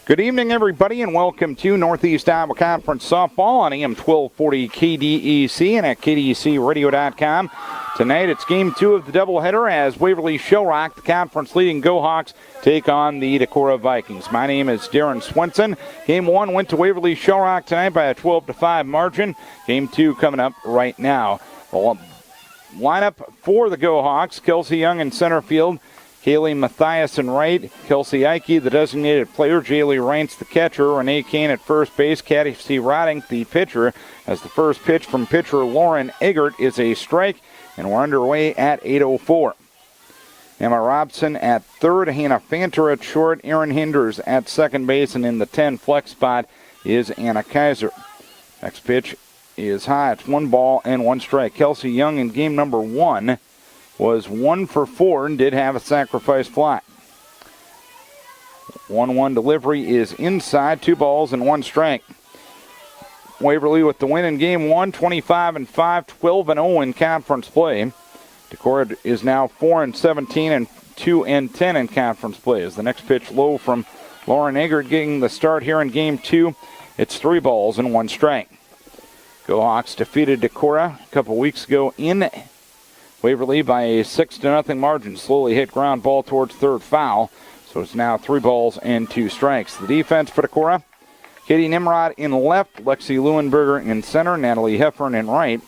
Good evening, everybody, and welcome to Northeast Iowa Conference Softball on AM 1240 KDEC and at KDECradio.com. Tonight it's Game 2 of the doubleheader as Waverly-Shell, the conference leading Go-Hawks, take on the Decorah Vikings. My name is Darren Swenson. Game 1 went to Waverly-Shell tonight by a 12-5 margin. Game 2 coming up right now. The lineup for the Go-Hawks: Kelsey Young in center field, Kaylee Mathias in right, Kelsey Ike, the designated player, Jaylee Reince, the catcher, Renee Kane at first base, Cassie Rodding, the pitcher, as the first pitch from pitcher Lauren Eggert is a strike, and we're underway at 8:04. Emma Robson at third, Hannah Fanter at short, Erin Hinders at second base, and in the 10 flex spot is Anna Kaiser. Next pitch is high. It's 1-1 strike. Kelsey Young in game number 1 was 1 for 4 and did have a sacrifice fly. 1-1 delivery is inside, 2-1 strike. Waverly with the win in game 1, 25-5, 12-0 in conference play. Decorah is now 4-17 and 2-10 in conference play. As the next pitch low from Lauren Eggert getting the start here in game 2. It's 3-1 strike. Go-Hawks defeated Decorah a couple weeks ago in Waverly by a 6-0 margin. Slowly hit ground ball towards third foul. So it's now 3 strikes. The defense for Decorah: Katie Nimrod in left, Lexi Leuenberger in center, Natalie Heffern in right,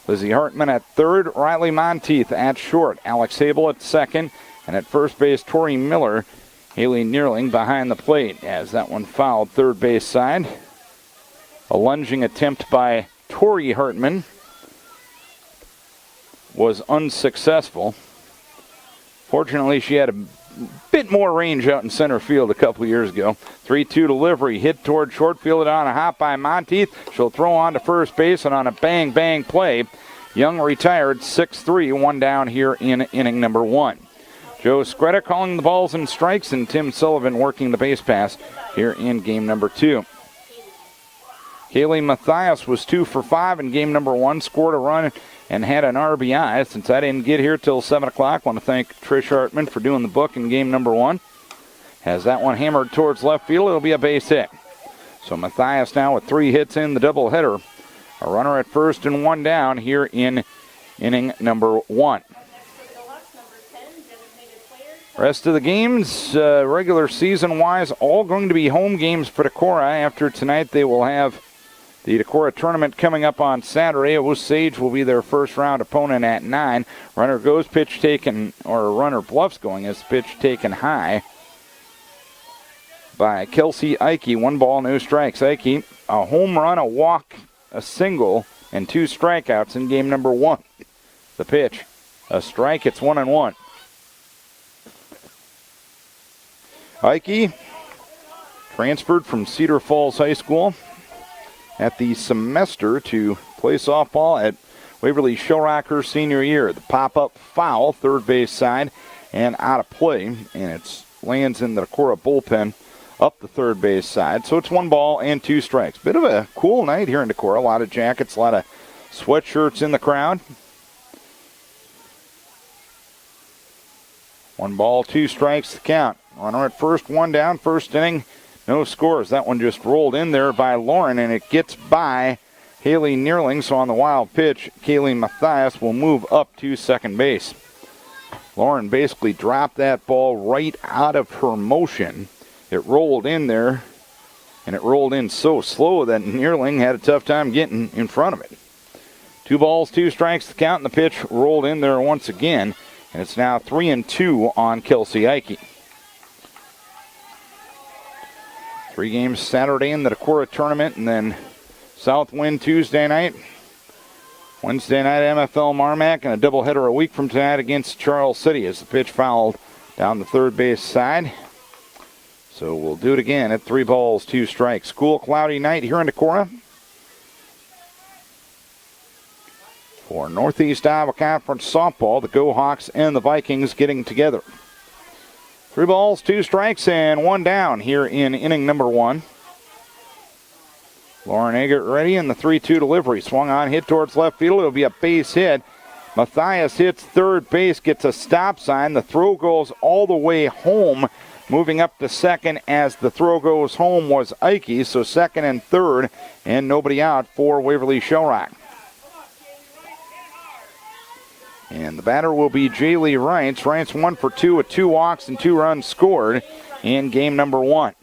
Lizzie Hartman at third, Riley Monteith at short, Alex Hable at second, and at first base, Tori Miller, Haley Neerling behind the plate. As that one fouled third base side. A lunging attempt by Tori Hartman was unsuccessful. Fortunately, she had a bit more range out in center field a couple years ago. 3-2 delivery, hit toward short field on a hop by Monteith. She'll throw on to first base, and on a bang play, Young retired 6-3, one down here in inning number 1. Joe Skretta calling the balls and strikes, and Tim Sullivan working the base pass here in game number 2. Kaylee Mathias was 2 for 5 in game number 1, scored a run and had an RBI. Since I didn't get here till 7 o'clock, I want to thank Trish Hartman for doing the book in game number 1. Has that one hammered towards left field, it'll be a base hit. So Mathias now with 3 hits in the doubleheader. A runner at first and 1 down here in inning number 1. Rest of the games, regular season-wise, all going to be home games for Decorah. After tonight, they will have the Decorah tournament coming up on Saturday. Osage will be their first round opponent at 9. Runner goes, pitch taken, or runner bluffs going as pitch taken high by Kelsey Ike. 1 ball, no strikes. Ike, a home run, a walk, a single, and 2 strikeouts in game number 1. The pitch, a strike, it's 1-1. Ike transferred from Cedar Falls High School at the semester to play softball at Waverly-Shell her senior year. The pop-up foul, third base side, and out of play. And it lands in the Decorah bullpen up the third base side. So it's 1-2 strikes. Bit of a cool night here in Decorah. A lot of jackets, a lot of sweatshirts in the crowd. 1-2 strikes the count. Runner at first, 1 down, first inning. No scores. That one just rolled in there by Lauren, and it gets by Haley Neerling. So on the wild pitch, Kaylee Mathias will move up to second base. Lauren basically dropped that ball right out of her motion. It rolled in there, and it rolled in so slow that Neerling had a tough time getting in front of it. 2 strikes the count, and the pitch rolled in there once again, and it's now 3-2 on Kelsey Ike. 3 games Saturday in the Decorah tournament, and then Southwind Tuesday night. Wednesday night MFL Marmac, and a doubleheader a week from tonight against Charles City as the pitch fouled down the third base side. So we'll do it again at 3-2 strikes. Cool, cloudy night here in Decorah. For Northeast Iowa Conference softball, the Go-Hawks and the Vikings getting together. 3-2 strikes and 1 down here in inning number 1. Lauren Eggert ready, and the 3-2 delivery. Swung on, hit towards left field. It'll be a base hit. Mathias hits third base, gets a stop sign. The throw goes all the way home Moving up to second as the throw goes home was Ike, so second and third, and nobody out for Waverly-Shell. And the batter will be Jaylee Reintz. Reintz 1 for 2 with 2 walks and 2 runs scored in game number 1.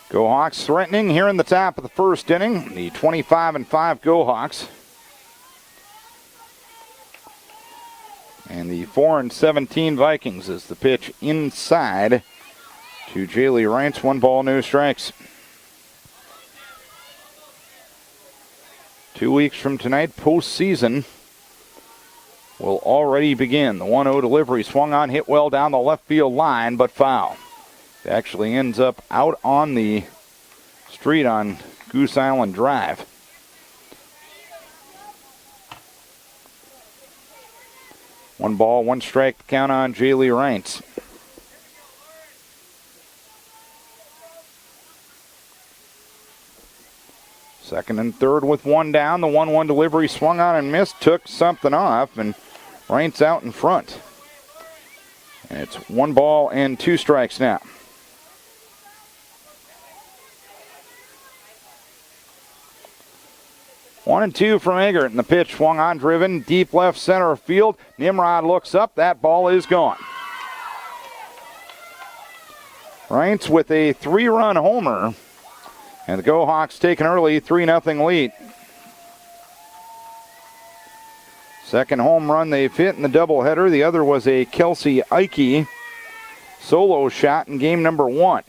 Go Hawks threatening here in the top of the first inning. The 25-5 Go Hawks. And the 4-17 Vikings as the pitch inside to Jaylee Reintz. 1 ball, no strikes. 2 weeks from tonight, postseason will already begin. The 1-0 delivery swung on, hit well down the left field line, but foul. It actually ends up out on the street on Goose Island Drive. One ball, 1 strike to count on Jaylee Reintz. Second and third with 1 down. The 1-1 delivery swung on and missed, took something off, and Reintz out in front. And it's 1 ball and 2 strikes now. 1-2 from Eggert, and the pitch swung on, driven deep left center field. Nimrod looks up. That ball is gone. Reintz with a 3-run homer, and the Go Hawks take an early 3-0 lead. Second home run they've hit in the doubleheader. The other was a Kelsey Ike solo shot in game number 1.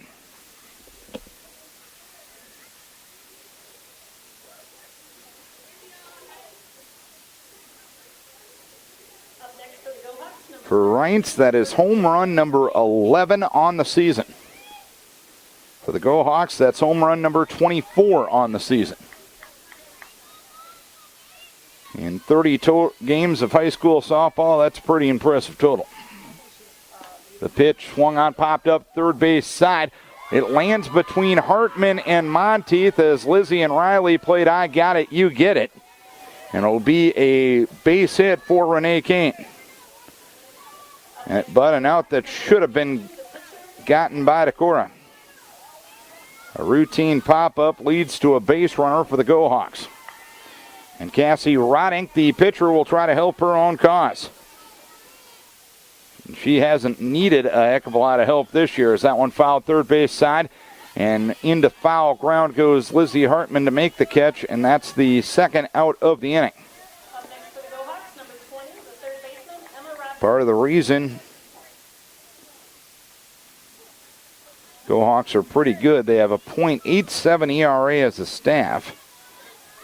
For Reintz, that is home run number 11 on the season. For the Go Hawks, that's home run number 24 on the season. In 30 games of high school softball, that's a pretty impressive total. The pitch swung on, popped up third base side. It lands between Hartman and Monteith as Lizzie and Riley played I Got It, You Get It. And it'll be a base hit for Renee Kane. But an out that should have been gotten by Decorah. A routine pop-up leads to a base runner for the Go Hawks. And Cassie Rodink, the pitcher, will try to help her own cause. She hasn't needed a heck of a lot of help this year as that one fouled third base side. And into foul ground goes Lizzie Hartman to make the catch, and that's the second out of the inning. Part of the reason Go Hawks are pretty good. They have a .87 ERA as a staff.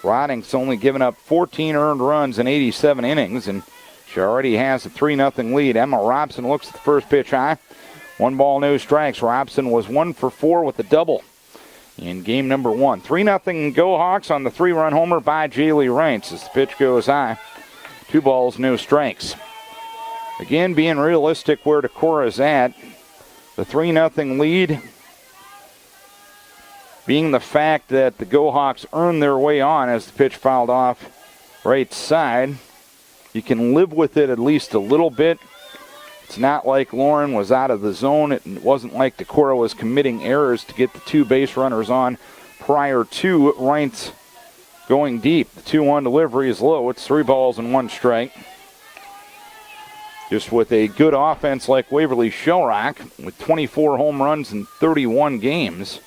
Rodink's only given up 14 earned runs in 87 innings, and she already has a 3-0 lead. Emma Robson looks at the first pitch high. 1 ball, no strikes. Robson was 1 for 4 with a double in game number 1. 3-0 Go Hawks on the 3-run homer by Jaylee Reintz as the pitch goes high. 2 balls, no strikes. Again, being realistic where Decorah's at. The 3-0 lead being the fact that the Go Hawks earned their way on as the pitch fouled off right side. You can live with it at least a little bit. It's not like Lauren was out of the zone. It wasn't like Decorah was committing errors to get the 2 base runners on prior to Reintz going deep. The 2-1 delivery is low. It's 3 balls and 1 strike. Just with a good offense like Waverly-Shell with 24 home runs in 31 games.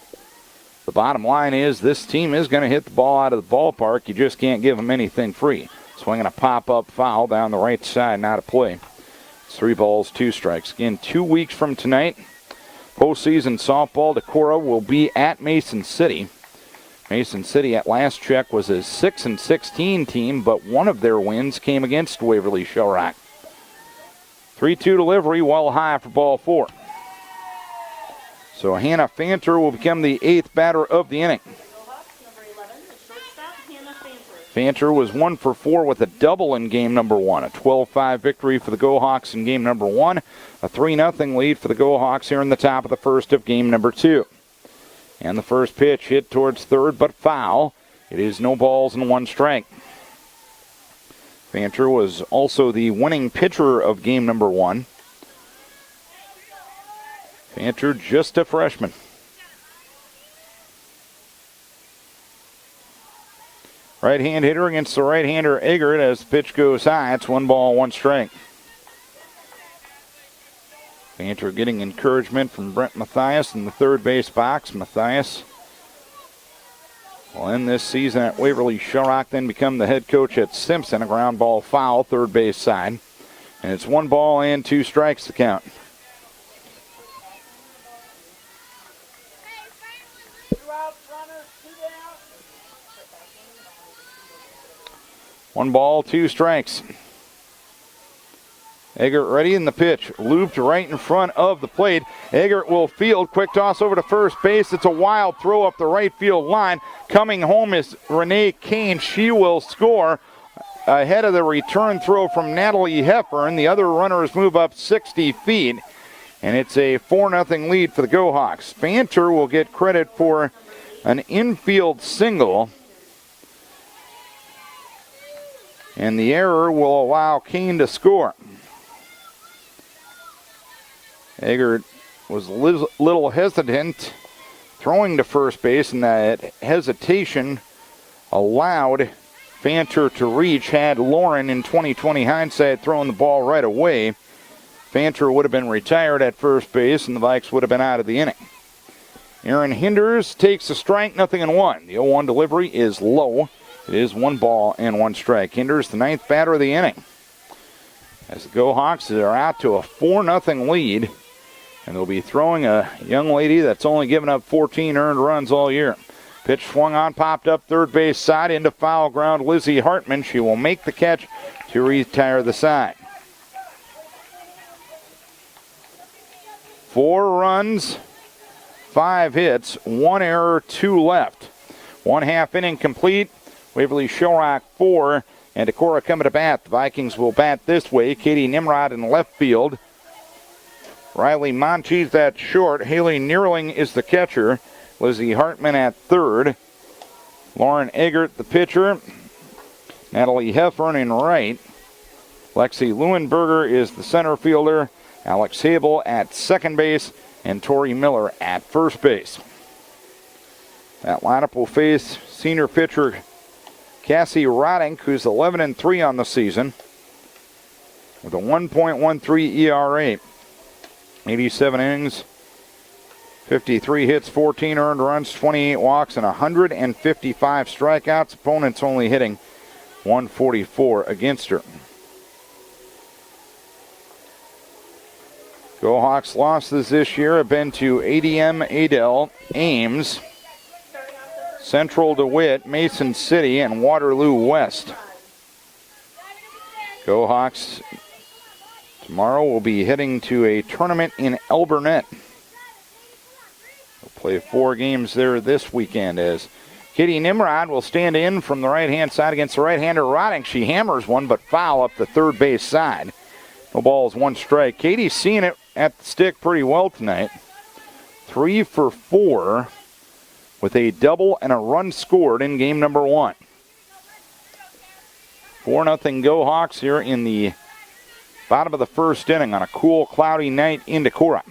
The bottom line is this team is going to hit the ball out of the ballpark. You just can't give them anything free. Swinging a pop-up foul down the right side, not a play. It's 3 balls, 2 strikes. Again, 2 weeks from tonight, postseason softball, Decorah will be at Mason City. Mason City at last check was a 6-16 team, but one of their wins came against Waverly-Shell. 3-2 delivery, well high for ball 4. So Hannah Fanter will become the 8th batter of the inning. Fanter was 1 for 4 with a double in game number 1. A 12-5 victory for the Go Hawks in game number 1. A 3-0 lead for the Go Hawks here in the top of the first of game number 2. And the first pitch hit towards third, but foul. It is no balls and 1 strike. Fanter was also the winning pitcher of game number 1. Fanter just a freshman. Right-hand hitter against the right-hander Eggert as the pitch goes high. It's 1 ball, 1 strike. Fanter getting encouragement from Brent Mathias in the third base box. Mathias will end this season at Waverly-Shell, then become the head coach at Simpson. A ground ball foul, third base side. And it's 1 ball and 2 strikes to count. One ball, 2 strikes. Eggert ready in the pitch. Looped right in front of the plate. Eggert will field. Quick toss over to first base. It's a wild throw up the right field line. Coming home is Renee Kane. She will score ahead of the return throw from Natalie Heffern. The other runners move up 60 feet. And it's a 4-0 lead for the Go-Hawks. Fanter will get credit for an infield single. And the error will allow Kane to score. Eggert was a little hesitant throwing to first base, and that hesitation allowed Fanter to reach. Had Lauren in 2020 hindsight thrown the ball right away, Fanter would have been retired at first base, and the Vikes would have been out of the inning. Aaron Hinders takes a strike, 0-1. The 0-1 delivery is low. It is 1 ball and 1 strike. Hinders, the 9th batter of the inning. As the Go-Hawks are out to a 4-0 lead. And they'll be throwing a young lady that's only given up 14 earned runs all year. Pitch swung on, popped up third base side into foul ground. Lizzie Hartman, she will make the catch to retire the side. 4 runs, 5 hits, 1 error, 2 left. 1/2 inning complete. Waverly-Shell 4, and Decorah coming to bat. The Vikings will bat this way. Katie Nimrod in left field. Riley Monteith at short. Haley Neerling is the catcher. Lizzie Hartman at third. Lauren Eggert, the pitcher. Natalie Heffern in right. Lexi Leuenberger is the center fielder. Alex Habel at second base. And Tori Miller at first base. That lineup will face senior pitcher Cassie Rodink, who's 11-3 on the season, with a 1.13 ERA. 87 innings, 53 hits, 14 earned runs, 28 walks, and 155 strikeouts. Opponents only hitting 144 against her. Go-Hawks losses this year have been to ADM, Adel, Ames, Central DeWitt, Mason City, and Waterloo West. Go-Hawks tomorrow will be heading to a tournament in Elburnett. They'll play 4 games there this weekend as Katie Nimrod will stand in from the right-hand side against the right-hander Roddick. She hammers one, but foul up the third base side. No balls, 1 strike. Katie's seeing it at the stick pretty well tonight. 3 for 4. With a double and a run scored in game number 1. 4-0 Go-Hawks here in the bottom of the first inning on a cool, cloudy night in Decorah.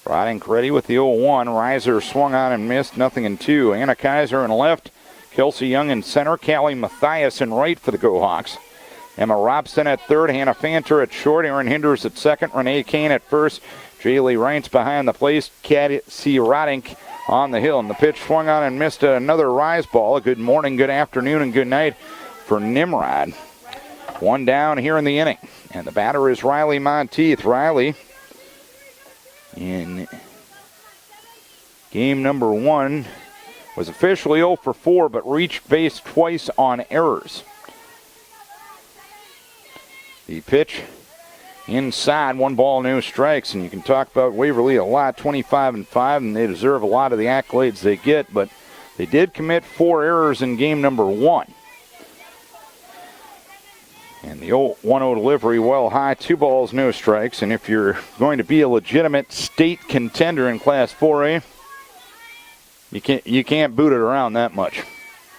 Rodink ready with the 0-1. Reiser swung on and missed, 0-2. Anna Kaiser in left. Kelsey Young in center. Callie Mathias in right for the Go-Hawks. Emma Robson at third. Hannah Fanter at short. Erin Hinders at second. Renee Kane at first. Jaylee Reintz behind the plate. Cassie Rodink on the hill. And the pitch swung on and missed another rise ball. A good morning, good afternoon, and good night for Nimrod. 1 down here in the inning. And the batter is Riley Monteith. Riley in game number 1 was officially 0 for 4, but reached base twice on errors. The pitch inside, 1 ball, no strikes, and you can talk about Waverly a lot, 25-5, and they deserve a lot of the accolades they get, but they did commit 4 errors in game number 1. And the 1-0 delivery well high, 2 balls, no strikes, and if you're going to be a legitimate state contender in Class 4A, you can't boot it around that much.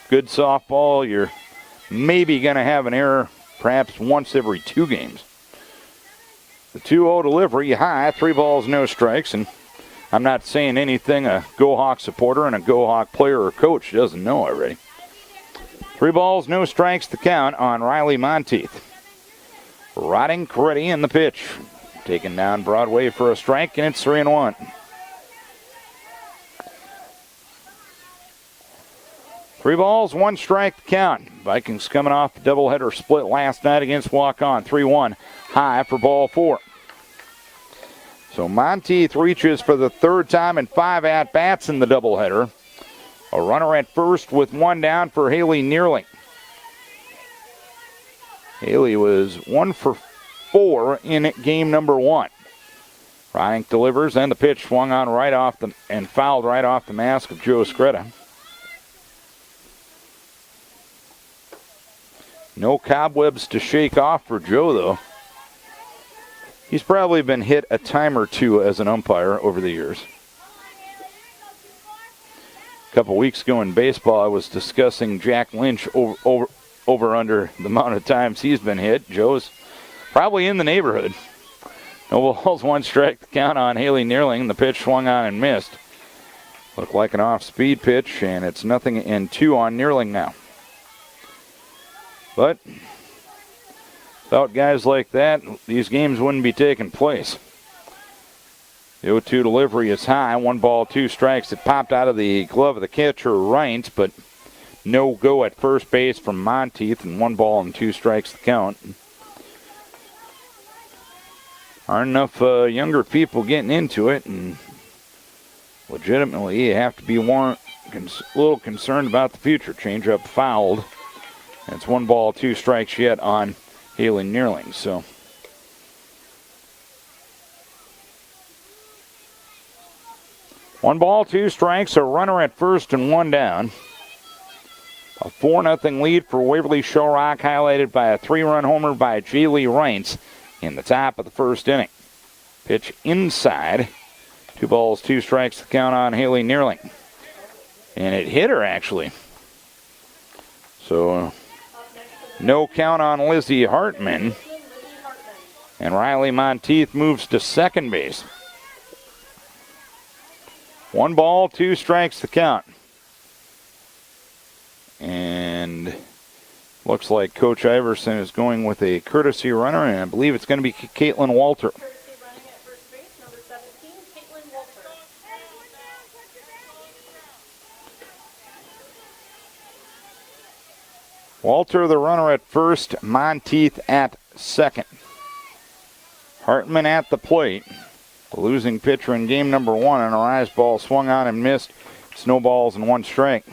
Good softball, you're maybe going to have an error perhaps once every 2 games. The 2-0 delivery, high, 3 balls, no strikes, and I'm not saying anything a Go Hawk supporter and a Go Hawk player or coach doesn't know already. 3 balls, no strikes, the count on Riley Monteith. Rotting Coretti in the pitch. Taken down Broadway for a strike, and it's 3-1. Three balls, 1 strike, the count. Vikings coming off the doubleheader split last night against Walk-On. 3-1, high for ball 4. So Monteith reaches for the 3rd time in 5 at-bats in the doubleheader. A runner at first with 1 down for Haley Neerling. Haley was 1 for 4 in game number 1. Ryank delivers, and the pitch swung on right off and fouled right off the mask of Joe Scretta. No cobwebs to shake off for Joe, though. He's probably been hit a time or 2 as an umpire over the years. A couple weeks ago in baseball, I was discussing Jack Lynch over under the amount of times he's been hit. Joe's probably in the neighborhood. No balls, 1 strike, the count on Haley Neerling. The pitch swung on and missed. Looked like an off-speed pitch, and it's 0-2 on Neerling now. But without guys like that, these games wouldn't be taking place. The 0-2 delivery is high. 1 ball, 2 strikes. It popped out of the glove of the catcher, Reintz, but no go at first base from Monteith, and 1 ball and 2 strikes the count. Aren't enough younger people getting into it, and legitimately you have to be a little concerned about the future. Changeup fouled. It's 1 ball, 2 strikes yet on Haley Neerling. So one ball, 2 strikes, a runner at first and 1 down. A 4-0 lead for Waverly-Shell Rock, highlighted by a 3-run homer by J. Lee Reintz in the top of the 1st inning. Pitch inside. 2 balls, 2 strikes, the count on Haley Neerling. And it hit her, actually. So no count on Lizzie Hartman. And Riley Monteith moves to second base. 1 ball, 2 strikes the count. And looks like Coach Iverson is going with a courtesy runner, and I believe it's going to be Caitlin Walter. Courtesy running at first base, number 17, Caitlin Walter. Walter, the runner at first, Monteith at second. Hartman at the plate. The losing pitcher in game number 1, and a rise ball swung on and missed. Snowballs and 1 strike.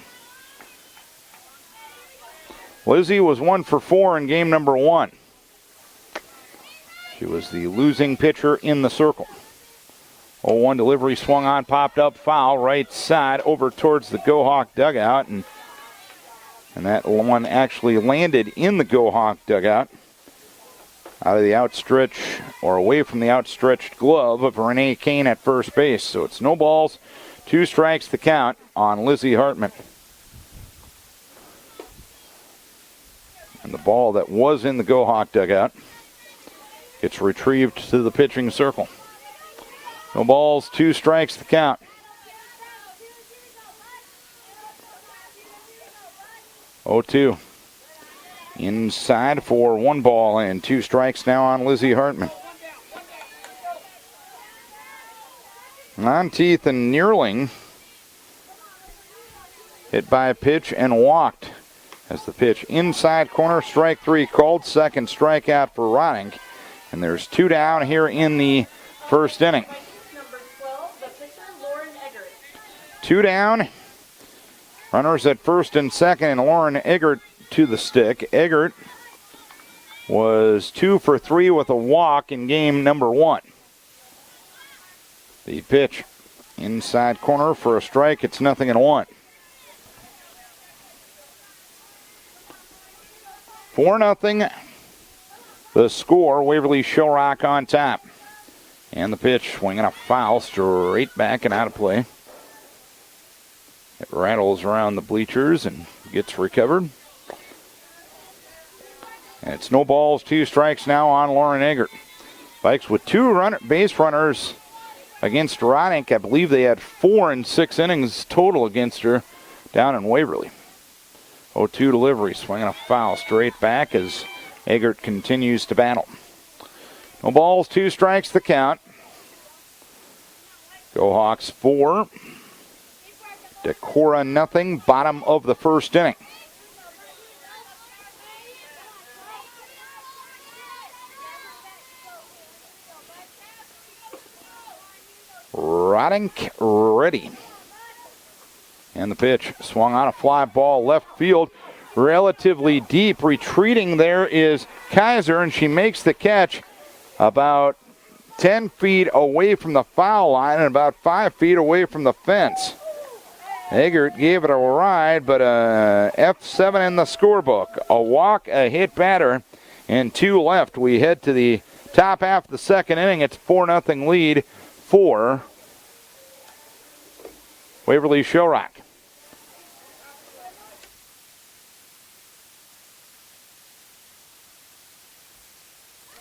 Lizzie was 1 for 4 in game number 1. She was the losing pitcher in the circle. 0-1 delivery swung on, popped up, foul, right side over towards the Go Hawk dugout. And that one actually landed in the Go Hawk dugout. Out of the outstretched, or away from the outstretched glove of Renee Kane at first base. So it's no balls, 2 strikes the count on Lizzie Hartman. And the ball that was in the Go Hawk dugout gets retrieved to the pitching circle. No balls, 2 strikes the count. Oh, 2. Inside for 1 ball and 2 strikes now on Lizzie Hartman. Monteith and Neerling hit by a pitch and walked. As the pitch inside corner, strike 3 called. Second strikeout for Rodink. And there's 2 down here in the 1st inning. Number 12, the pitcher, Lauren Eggert. 2 down. Runners at first and second, and Lauren Eggert to the stick. Eggert was 2 for 3 with a walk in game number 1. The pitch inside corner for a strike. It's 0-1. 4-0. The score, Waverly-Shell Rock on top. And the pitch swinging a foul straight back and out of play. It rattles around the bleachers and gets recovered. And it's no balls, 2 strikes now on Lauren Eggert. Vikes with 2 base runners against Roddick. I believe they had 4 in 6 innings total against her down in Waverly. 0-2 delivery, swinging a foul straight back as Eggert continues to battle. No balls, 2 strikes the count. Go Hawks 4. Decorah nothing, bottom of the first inning. Roddick ready. And the pitch swung on a fly ball left field, relatively deep. Retreating there is Kaiser, and she makes the catch about 10 feet away from the foul line and about 5 feet away from the fence. Eggert gave it a ride, but a F7 in the scorebook. A walk, a hit batter, and 2 left. We head to the top half of the second inning. It's 4-0 lead for Waverly-Shell.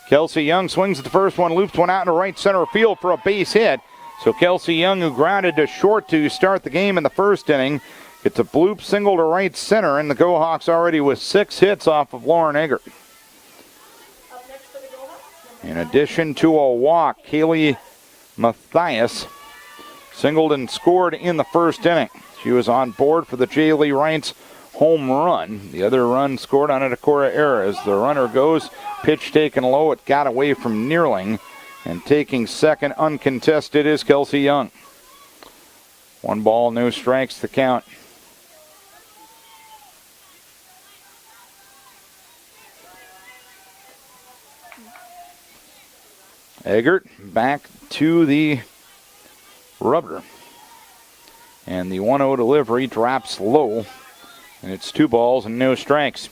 Kelsey Young swings at the first one, loops one out into right center field for a base hit. So Kelsey Young, who grounded to short to start the game in the first inning, gets a bloop single to right center, and the Go Hawks already with 6 hits off of Lauren Eggert. In addition to a walk, Kaylee Mathias singled and scored in the first inning. She was on board for the Jaylee Reintz home run. The other run scored on a Decorah error. As the runner goes, pitch taken low, it got away from Neerling. And taking second uncontested is Kelsey Young. 1 ball, no strikes, the count. Eggert back to the rubber. And the 1-0 delivery drops low. And it's 2 balls and no strikes.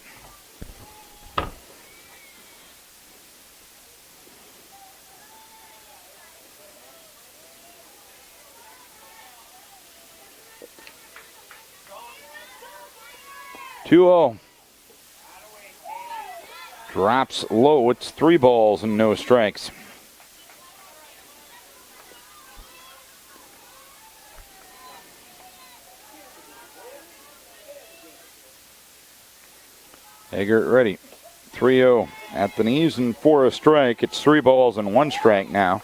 Drops low. It's 3 balls and no strikes. Eggert ready. 3-0 at the knees and for a strike. It's 3 balls and 1 strike now.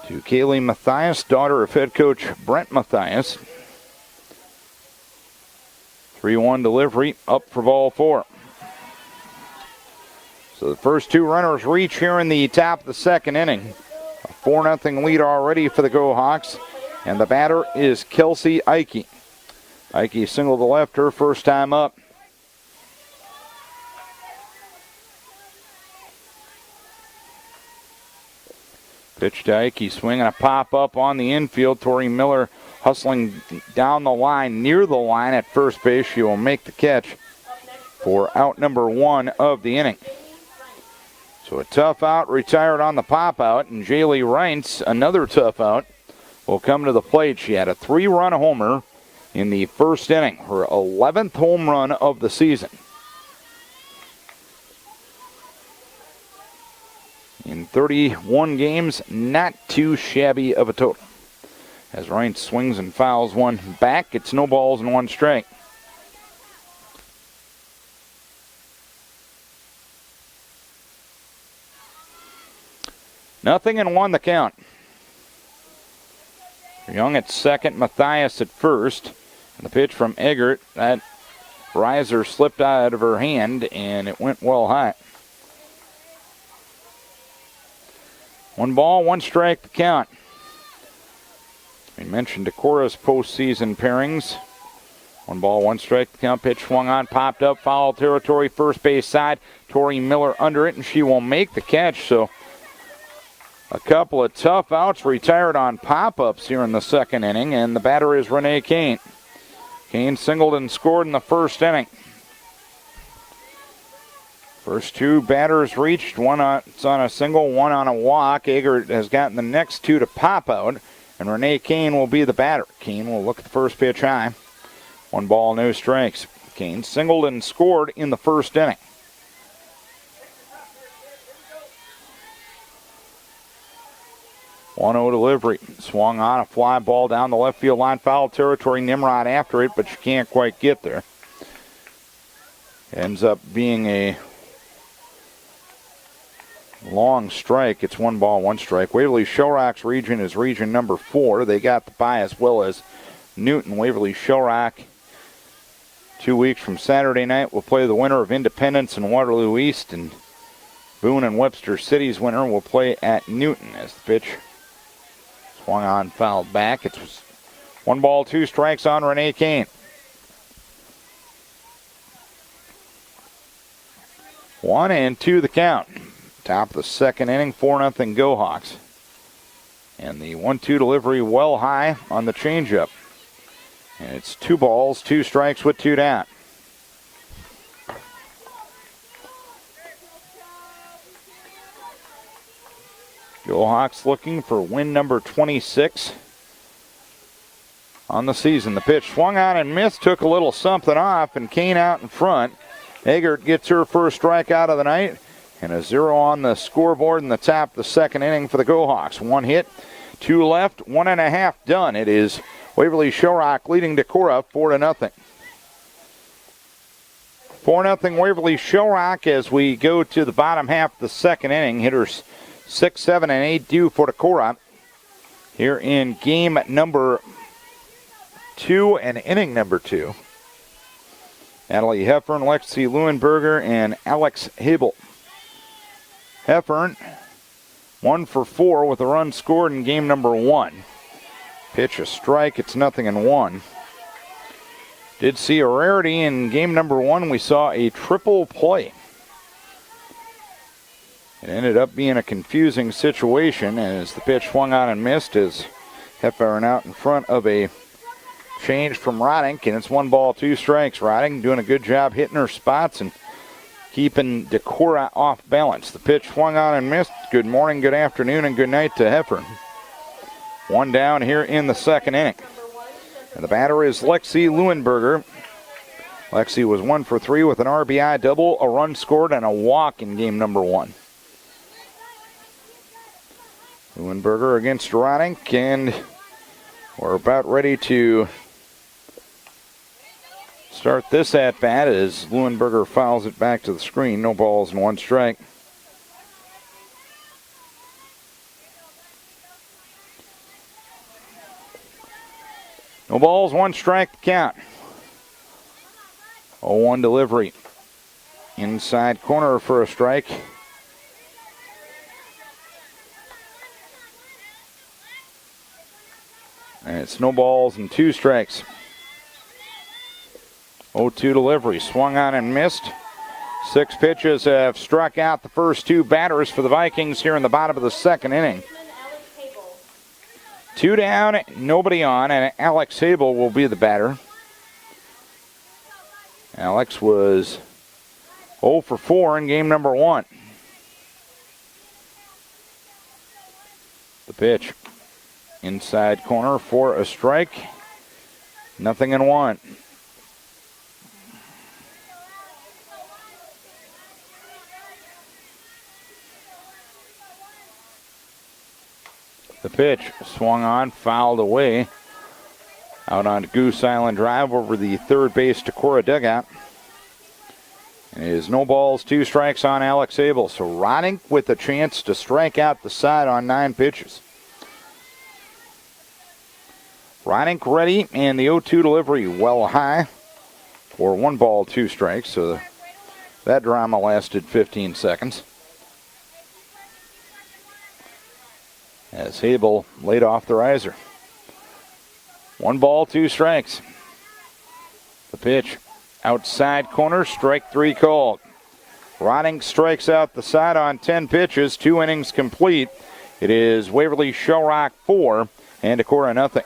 To Kaylee Mathias, daughter of head coach Brent Mathias. 3-1 delivery, up for ball 4. So the first 2 runners reach here in the top of the second inning. A 4-0 lead already for the Go Hawks. And the batter is Kelsey Eike. Eike singled to left, her first time up. Pitch to Eike, swinging a pop-up on the infield. Tori Miller hustling down the line, near the line at first base. She will make the catch for out number 1 of the inning. So a tough out retired on the pop-out, and Jaylee Reintz, another tough out, will come to the plate. She had a 3-run homer in the first inning, her 11th home run of the season. In 31 games, not too shabby of a total. As Reintz swings and fouls one back, it's no balls and 1 strike. Nothing and 1 the count. Young at second, Mathias at first. And the pitch from Eggert, that riser slipped out of her hand and it went well high. 1 ball, 1 strike to count. We mentioned Decorah's postseason pairings. 1 ball, 1 strike to count. Pitch swung on, popped up, foul territory, first base side. Tori Miller under it, and she will make the catch. So a couple of tough outs retired on pop-ups here in the second inning, and the batter is Renee Kane. Kane singled and scored in the first inning. First 2 batters reached, one on a single, 1 on a walk. Eggert has gotten the next 2 to pop out, and Renee Kane will be the batter. Kane will look at the first pitch high. 1 ball, no strikes. Hurricanes. Singled and scored in the first inning. One-0 delivery. Swung on a fly ball down the left field line. Foul territory. Nimrod after it, but you can't quite get there. Ends up being a long strike. It's 1-1 strike. Waverly-Shell Rock's region is region number 4. They got the bye as well as Newton. Waverly-Shell Rock, 2 weeks from Saturday night, will play the winner of Independence and Waterloo East, and Boone and Webster City's winner will play at Newton. As the pitch swung on, fouled back. It's 1 ball, 2 strikes on Renee Kane. 1-2 the count. Top of the second inning, 4-0 Go Hawks. And the 1-2 delivery well high on the changeup. And it's 2 balls, 2 strikes with 2 down. Go Hawks looking for win number 26 on the season. The pitch swung on and missed, took a little something off, and Kane out in front. Eggert gets her first strikeout of the night, and a 0 on the scoreboard in the top of the second inning for the Go Hawks. 1 hit, 2 left, 1.5 done. It is Waverly-Shell Rock leading Decorah 4-0. 4-0 Waverly-Shell Rock as we go to the bottom half of the second inning. Hitters 6, 7, and 8 due for Decorah here in game number 2 and inning number 2. Natalie Heffern, Lexi Leuenberger, and Alex Habel. Heffern, 1 for 4 with a run scored in game number 1. Pitch a strike, it's 0-1. Did see a rarity in game number 1. We saw a triple play. It ended up being a confusing situation as the pitch swung on and missed as Heffern out in front of a change from Rodink, and it's 1 ball, 2 strikes. Rodink doing a good job hitting her spots and keeping Decorah off balance. The pitch swung on and missed. Good morning, good afternoon, and good night to Heffern. 1 down here in the second inning. And the batter is Lexi Leuenberger. Lexi was 1 for 3 with an RBI double, a run scored, and a walk in game number 1. Leuenberger against Rodink, and we're about ready to start this at bat as Leuenberger fouls it back to the screen. No balls and 1 strike. No balls, 1 strike count. 0-1 delivery. Inside corner for a strike. And it's no balls and 2 strikes. 0-2 delivery. Swung on and missed. 6 pitches have struck out the first 2 batters for the Vikings here in the bottom of the second inning. 2 down, nobody on, and Alex Habel will be the batter. Alex was 0 for 4 in game number 1. The pitch. Inside corner for a strike. 0-1. The pitch swung on, fouled away. Out on Goose Island Drive over the third base Decorah dugout. It is no balls, 2 strikes on Alex Habel. So Rodink with a chance to strike out the side on 9 pitches. Rodink ready, and the 0-2 delivery well high for 1 ball, 2 strikes. So that drama lasted 15 seconds. As Habel laid off the riser. 1 ball, 2 strikes. The pitch outside corner, strike 3 called. Rodink strikes out the side on 10 pitches, 2 innings complete. It is Waverly-Shell Rock 4 and Decorah 0.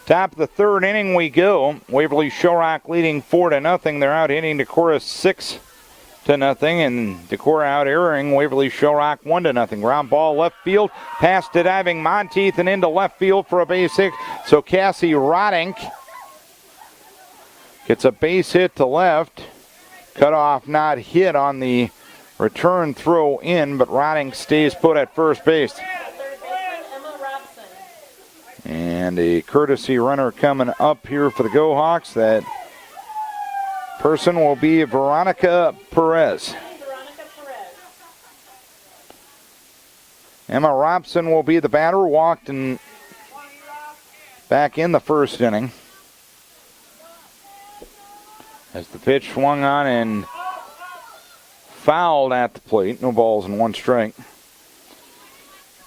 Top of the third inning we go. Waverly-Shell Rock leading 4-0. They're out hitting Decorah 6-0, and Decorah out erring Waverly-Shell Rock 1-0. Ground ball left field, past to diving Monteith and into left field for a base hit. So Cassie Rodink Gets a base hit to left. Cutoff not hit on the return throw in, but Rotting stays put at first base. Third baseman, Emma Robson. And a courtesy runner coming up here for the Go-Hawks. That person will be Veronica Perez. Veronica Perez. Emma Robson will be the batter. Walked and back in the first inning. As the pitch swung on and fouled at the plate. No balls and one strike.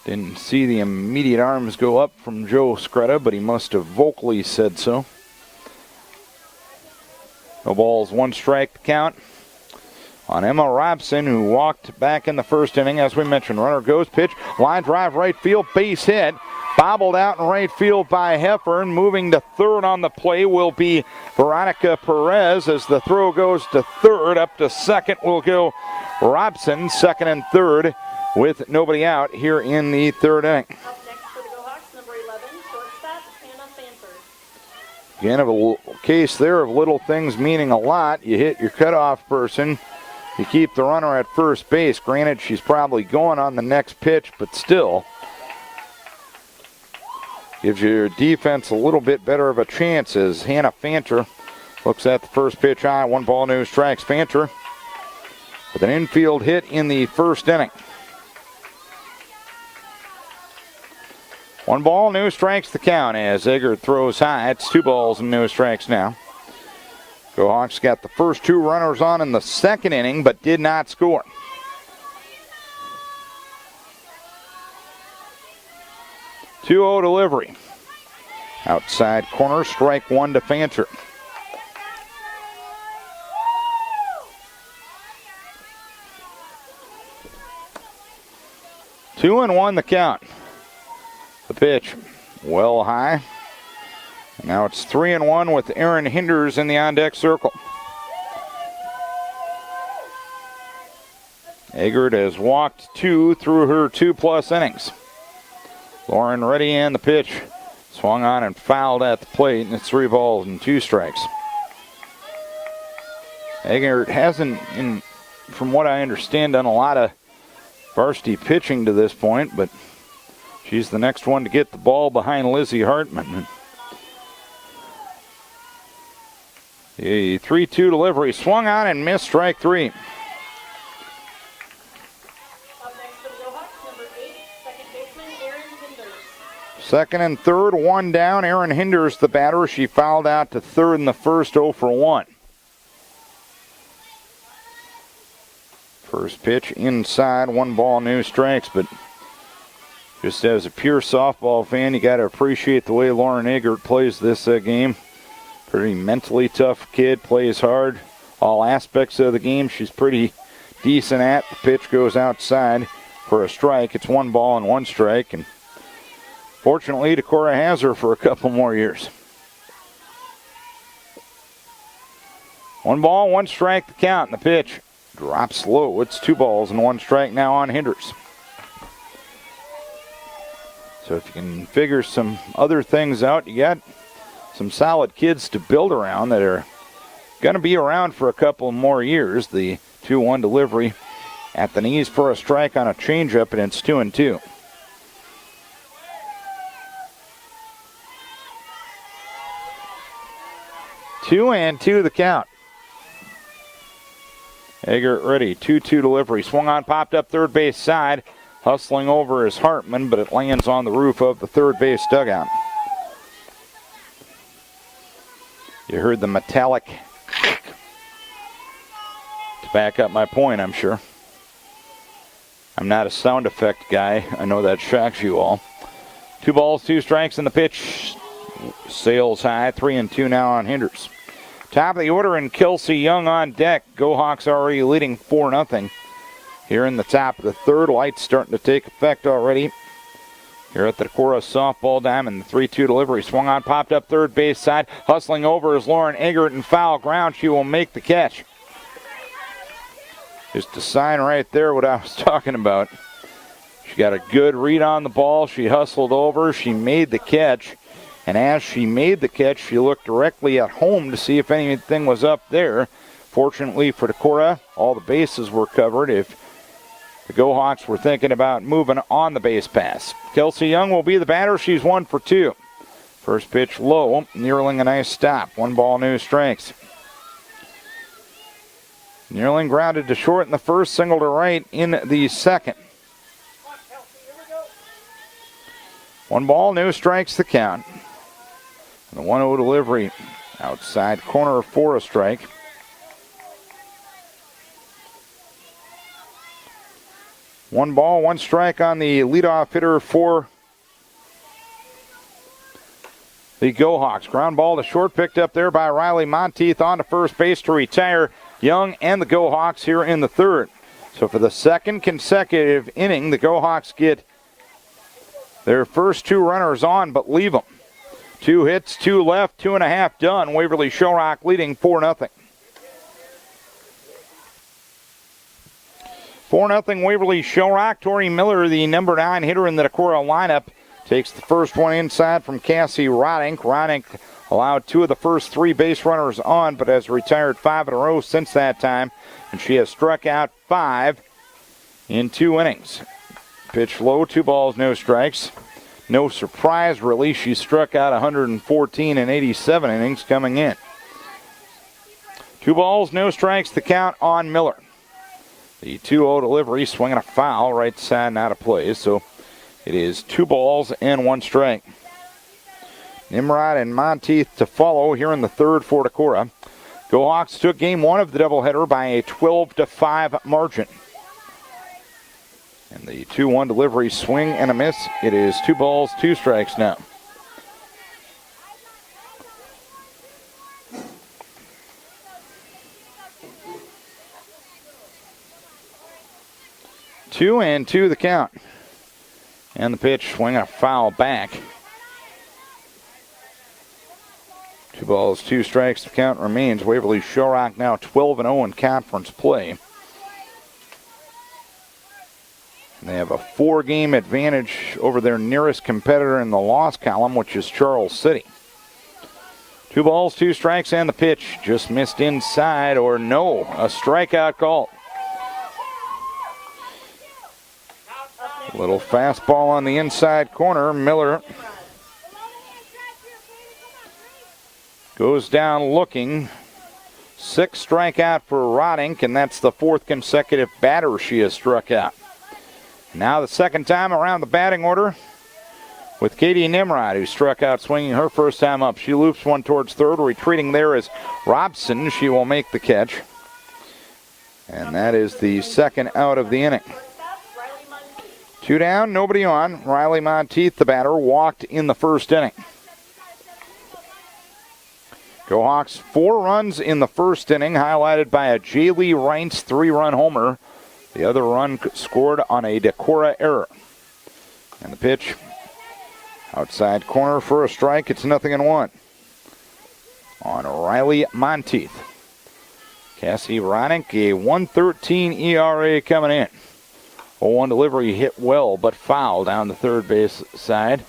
Didn't see the immediate arms go up from Joe Scretta, but he must have vocally said so. No balls, one strike to count on Emma Robson, who walked back in the first inning. As we mentioned, runner goes, pitch, line drive, right field, base hit. Bobbled out in right field by Heffern. Moving to third on the play will be Veronica Perez. As the throw goes to third, up to second will go Robson. Second and third with nobody out here in the third inning. Up next for the Go-Hawks, number 11, shortstop, Hannah Fanford. Again, of a case there of little things meaning a lot. You hit your cutoff person. You keep the runner at first base. Granted, she's probably going on the next pitch, but still gives your defense a little bit better of a chance as Hannah Fanter looks at the first pitch high. 1 ball, no strikes. Fanter with an infield hit in the first inning. 1 ball, no strikes the count as Eggert throws high. It's 2 balls and no strikes now. Go-Hawks got the first 2 runners on in the second inning, but did not score. Two-0 delivery. Outside corner, strike 1 to Fanter. Two and 1 the count. The pitch well high. Now it's 3 and 1 with Erin Hinders in the on-deck circle. Eggert has walked 2 through her 2+ innings. Lauren ready and the pitch. Swung on and fouled at the plate, and it's 3 balls and 2 strikes. Eggert hasn't, from what I understand, done a lot of varsity pitching to this point, but she's the next one to get the ball behind Lizzie Hartman. The 3-2 delivery swung on and missed, strike 3. Second and third, 1 down. Erin Hinders, the batter. She fouled out to third in the first, 0 for 1. First pitch inside, 1 ball, no strikes. But just as a pure softball fan, you got to appreciate the way Lauren Eggert plays this game. Pretty mentally tough kid, plays hard. All aspects of the game she's pretty decent at. The pitch goes outside for a strike. It's 1 ball and 1 strike. And fortunately, Decorah has her for a couple more years. 1 ball, 1 strike to count. And the pitch drops low. It's 2 balls and 1 strike now on Hinders. So if you can figure some other things out, you got some solid kids to build around that are going to be around for a couple more years. The 2-1 delivery at the knees for a strike on a changeup, and it's 2-2. Two and 2 the count. Eggert ready, 2-2 delivery. Swung on, popped up third base side. Hustling over is Hartman, but it lands on the roof of the third base dugout. You heard the metallic to back up my point, I'm sure. I'm not a sound effect guy. I know that shocks you all. 2 balls, 2 strikes, and the pitch sails high. 3-2 now on Hinders. Top of the order, and Kelsey Young on deck. Go-Hawks already leading 4-0. Here in the top of the third, lights starting to take effect already. Here at the Decorah softball diamond, the 3-2 delivery. Swung on, popped up third base side. Hustling over is Lauren Eggert, and foul ground. She will make the catch. Just a sign right there what I was talking about. She got a good read on the ball. She hustled over. She made the catch. And as she made the catch, she looked directly at home to see if anything was up there. Fortunately for Decorah, all the bases were covered if the Go-Hawks were thinking about moving on the base pass. Kelsey Young will be the batter. She's 1 for 2. First pitch low, Neerling a nice stop. 1 ball, no strikes. Neerling grounded to short in the first, single to right in the second. 1 ball, no strikes the count. And the 1-0 delivery outside corner for a strike. One ball, 1 strike on the leadoff hitter for the Go-Hawks. Ground ball to short, picked up there by Riley Monteith on to first base to retire Young and the Go-Hawks here in the third. So for the second consecutive inning, the Go-Hawks get their first 2 runners on, but leave them. 2 hits, 2 left, 2.5 done. Waverly-Shell Rock leading 4-0. 4-0 Waverly-Shell Rock. Tori Miller, the number 9 hitter in the Decorah lineup, takes the first one inside from Cassie Rodink. Rodink allowed 2 of the first 3 base runners on, but has retired 5 in a row since that time, and she has struck out 5 in 2 innings. Pitch low, 2 balls, no strikes. No surprise, really. She struck out 114 in 87 innings coming in. 2 balls, no strikes, the count on Miller. The 2-0 delivery, swinging a foul, right side and out of play. So it is 2 balls and 1 strike. Nimrod and Monteith to follow here in the third for Decorah. Go-Hawks took game 1 of the doubleheader by a 12-5 margin. And the 2-1 delivery, swing and a miss. It is 2 balls, 2 strikes now. Two and 2 the count. And the pitch, swinging a foul back. 2 balls, 2 strikes. The count remains. Waverly-Shell Rock now 12-0 in conference play. And they have a 4-game advantage over their nearest competitor in the loss column, which is Charles City. 2 balls, 2 strikes, and the pitch just missed inside, or no, a strikeout call. Little fastball on the inside corner. Miller goes down looking. 6 strikeout for Rodink, and that's the 4th consecutive batter she has struck out. Now the second time around the batting order with Katie Nimrod, who struck out swinging her first time up. She loops one towards third. Retreating there is Robson. She will make the catch. And that is the second out of the inning. 2 down, nobody on. Riley Monteith, the batter, walked in the first inning. Go-Hawks 4 runs in the first inning, highlighted by a Jaylee Reintz 3-run homer. The other run scored on a Decorah error. And the pitch, outside corner for a strike. It's 0-1 on Riley Monteith. Cassie Rodink, a 1.13 ERA coming in. 0-1 delivery hit well, but foul down the third base side.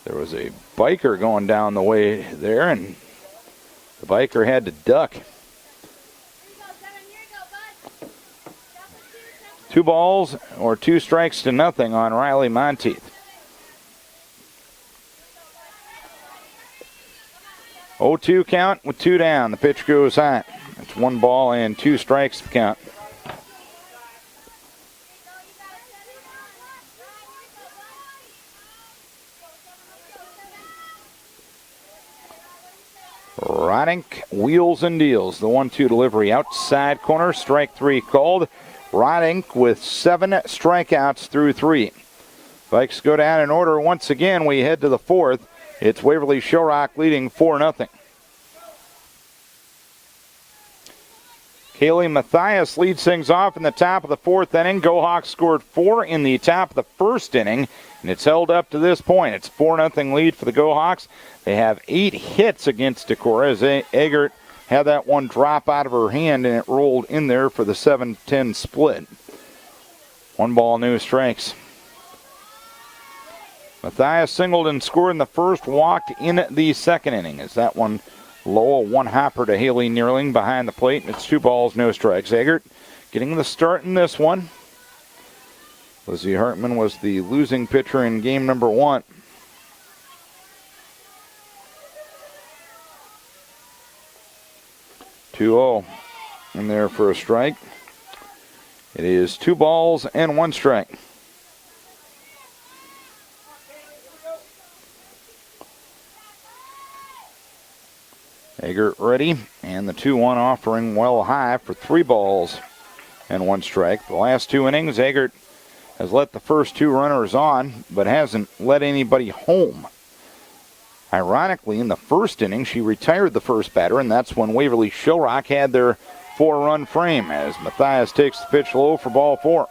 There was a biker going down the way there, and the biker had to duck. 2 balls or 2 strikes to nothing on Riley Monteith. 0-2 count with 2 down. The pitch goes high. It's 1 ball and 2 strikes to count. Rodink wheels and deals. The 1-2 delivery outside corner. Strike 3 called. Rodink with 7 strikeouts through 3. Vikes go down in order once again. We head to the 4th. It's Waverly-Shell Rock leading 4-0. Kaylee Mathias leads things off in the top of the 4th inning. Go-Hawks scored 4 in the top of the first inning, and it's held up to this point. It's 4-0 lead for the Go-Hawks. They have 8 hits against Decorah as Eggert had that one drop out of her hand, and it rolled in there for the 7-10 split. 1 ball, no strikes. Matthias singled and scored in the first, walked in the second inning. As that one low, a one-hopper to Haley Neerling behind the plate, and it's 2 balls, no strikes. Eggert getting the start in this one. Lizzie Hartman was the losing pitcher in game number 1. (2-0) in there for a strike. It is 2 balls and 1 strike. Eggert ready, and the 2-1 offering well high for 3 balls and 1 strike. The last 2 innings, Eggert has let the first 2 runners on, but hasn't let anybody home. Ironically, in the first inning, she retired the first batter, and that's when Waverly-Shell had their 4-run frame, as Matthias takes the pitch low for ball 4.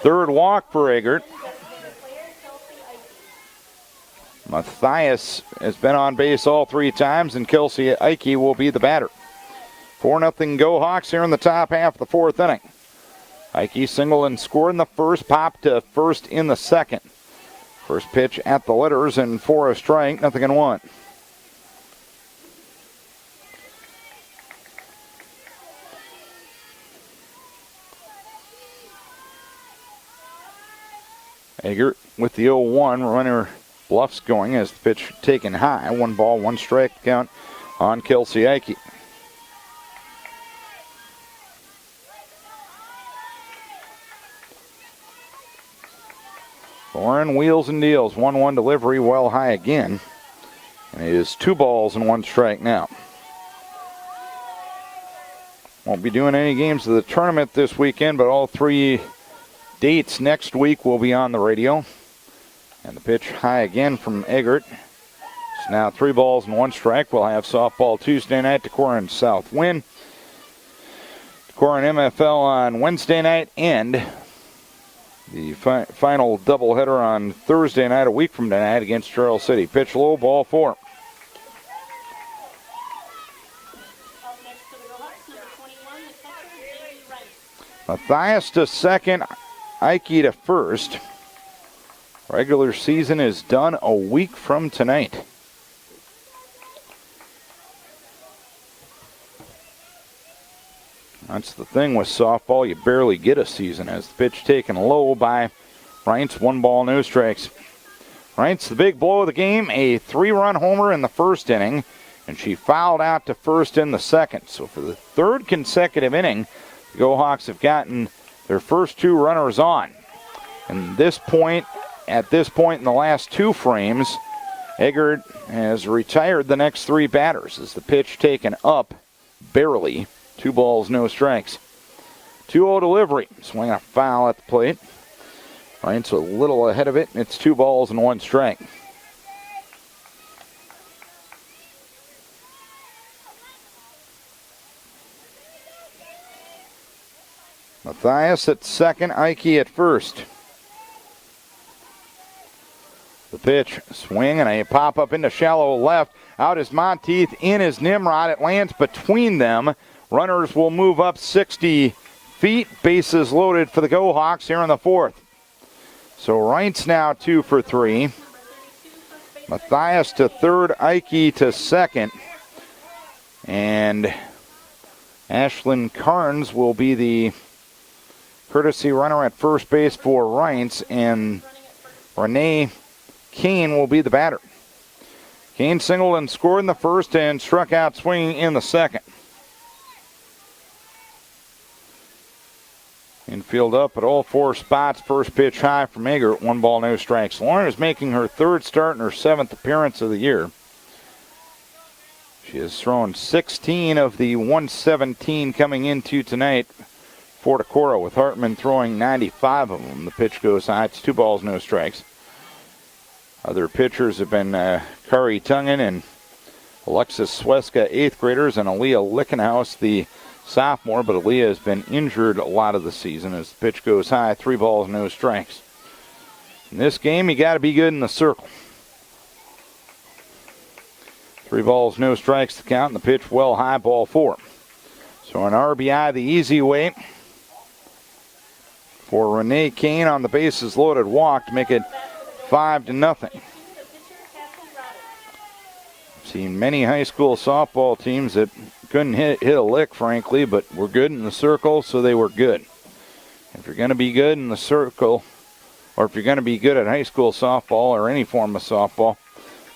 Third walk for Eggert. Matthias has been on base all 3 times, and Kelsey Eike will be the batter. 4-0 Go Hawks here in the top half of the 4th inning. Eike singled and scored in the first, popped to first in the second. First pitch at the letters, and for a strike, 0-1. Eggert with the 0-1, runner bluffs going as the pitch taken high. 1 ball, 1 strike count on Kelsey Eike. Lauren wheels and deals. 1-1 delivery, well high again. And it is 2 balls and 1 strike now. Won't be doing any games of the tournament this weekend, but all 3 dates next week will be on the radio. And the pitch high again from Eggert. It's now 3 balls and 1 strike. We'll have softball Tuesday night, Decorah and South Wind. Decorah and MFL on Wednesday night, and the final doubleheader on Thursday night, a week from tonight, against Charles City. Pitch low, ball 4. Up next for the Go Hawks, number 21, the catcher, Jamie Wright. Matthias to second, Eike to first. Regular season is done a week from tonight. That's the thing with softball, you barely get a season, as the pitch taken low by Reintz. 1 ball, no strikes. Reintz, the big blow of the game, a 3-run homer in the first inning, and she fouled out to first in the second. So for the 3rd consecutive inning, the Go Hawks have gotten their first 2 runners on. And at this point in the last 2 frames, Eggert has retired the next 3 batters as the pitch taken up barely. 2 balls, no strikes. 2-0 delivery. Swing a foul at the plate. Reintz a little ahead of it, and it's 2 balls and 1 strike. Matthias at second, Eike at first. The pitch, swing, and a pop-up into shallow left. Out is Monteith, in is Nimrod. It lands between them. Runners will move up 60 feet. Bases loaded for the Go Hawks here in the 4th. So Reintz now 2 for 3. Matthias to third, Eike to second. And Ashlyn Carnes will be the courtesy runner at first base for Reintz, and Renee Kane will be the batter. Kane singled and scored in the first and struck out swinging in the second. Infield up at all 4 spots. First pitch high from Eggert. 1 ball, no strikes. Lauren is making her 3rd start and her 7th appearance of the year. She has thrown 16 of the 117 coming into tonight for Decorah, with Hartman throwing 95 of them. The pitch goes high. It's 2 balls, no strikes. Other pitchers have been Kari Tungen and Alexis Sweska, 8th graders, and Aaliyah Lickenhouse, the sophomore, but Aaliyah has been injured a lot of the season. As the pitch goes high, 3 balls, no strikes. In this game, you got to be good in the circle. 3 balls, no strikes to count, and the pitch well high, ball 4. So an RBI the easy way for Renee Kane on the bases loaded walk to make it 5-0. Seen many high school softball teams that couldn't hit a lick, frankly, but were good in the circle, so they were good. If you're going to be good in the circle, or if you're going to be good at high school softball or any form of softball,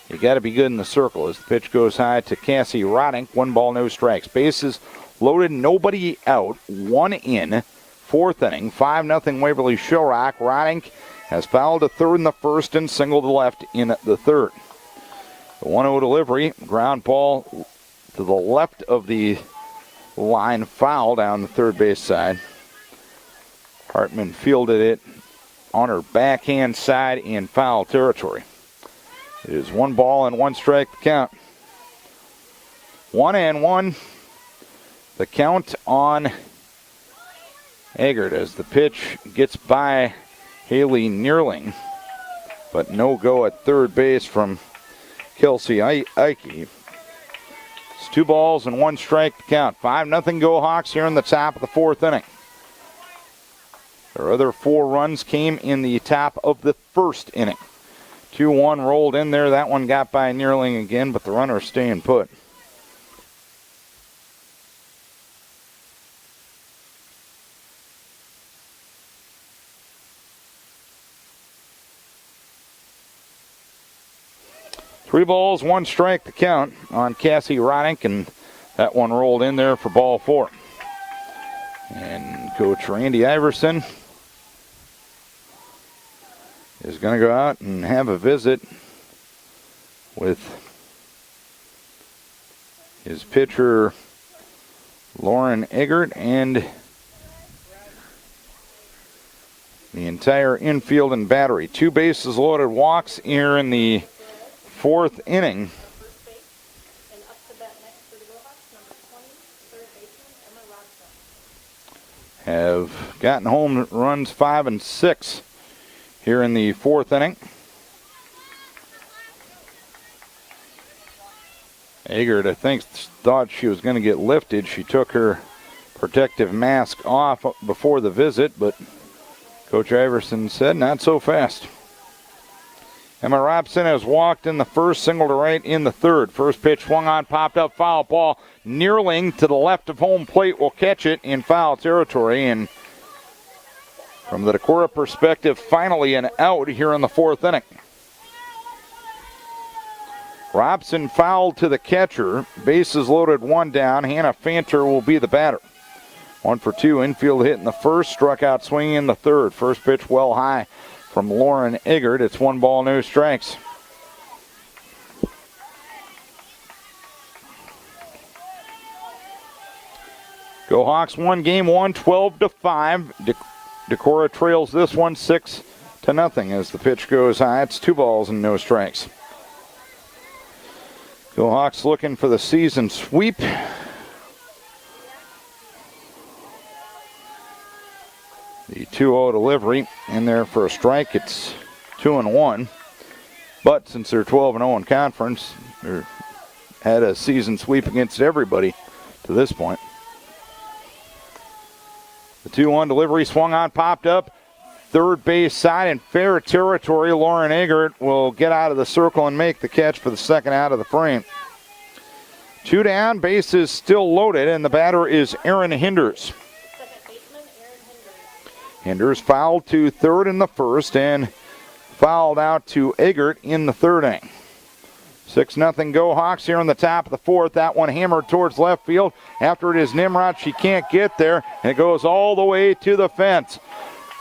you got to be good in the circle. As the pitch goes high to Cassie Rodink, 1 ball, no strikes. Bases loaded, nobody out, 1 in, 4th inning, 5-0 Waverly-Shell. Rodink has fouled to third in the first and singled to left in the third. The 1-0 delivery, ground ball to the left of the line, foul down the third base side. Hartman fielded it on her backhand side in foul territory. It is 1 ball and 1 strike to count. 1-1. The count on Eggert as the pitch gets by Haley Neerling, but no go at third base from Kelsey Eike. It's 2 balls and 1 strike to count. 5-0 Go Hawks here in the top of the 4th inning. Their other 4 runs came in the top of the 1st inning. 2-1 rolled in there. That one got by Neerling again, but the runner's staying put. Three balls, 1 strike to count on Cassie Rodink, and that one rolled in there for ball 4. And Coach Randy Iverson is going to go out and have a visit with his pitcher Lauren Eggert and the entire infield and battery. 2 bases loaded walks here in the 4th inning. Have gotten home runs 5 and 6 here in the 4th inning. Eggert, I think, thought she was going to get lifted. She took her protective mask off before the visit, but Coach Iverson said, not so fast. Emma Robson has walked in the first, single to right in the third. First pitch swung on, popped up, foul ball. Neerling to the left of home plate will catch it in foul territory. And from the Decorah perspective, finally an out here in the 4th inning. Robson fouled to the catcher. Bases loaded, 1 down. Hannah Fanter will be the batter. 1 for 2. Infield hit in the first, struck out swinging in the third. First pitch well high from Lauren Eggert. It's 1 ball, no strikes. Go Hawks 1 game 1, 12-5. Decorah trails this one 6-0 as the pitch goes high. It's 2 balls and no strikes. Go Hawks looking for the season sweep. The 2-0 delivery in there for a strike. It's 2-1. But since they're 12-0 in conference, they've had a season sweep against everybody to this point. The 2-1 delivery swung on, popped up. Third base side in fair territory. Lauren Eggert will get out of the circle and make the catch for the second out of the frame. 2 down, bases still loaded, and the batter is Erin Hinders. Hinders fouled to third in the first and fouled out to Eggert in the 3rd inning. 6-0 Go Hawks here on the top of the 4th. That one hammered towards left field. After it is Nimrod, she can't get there, and it goes all the way to the fence.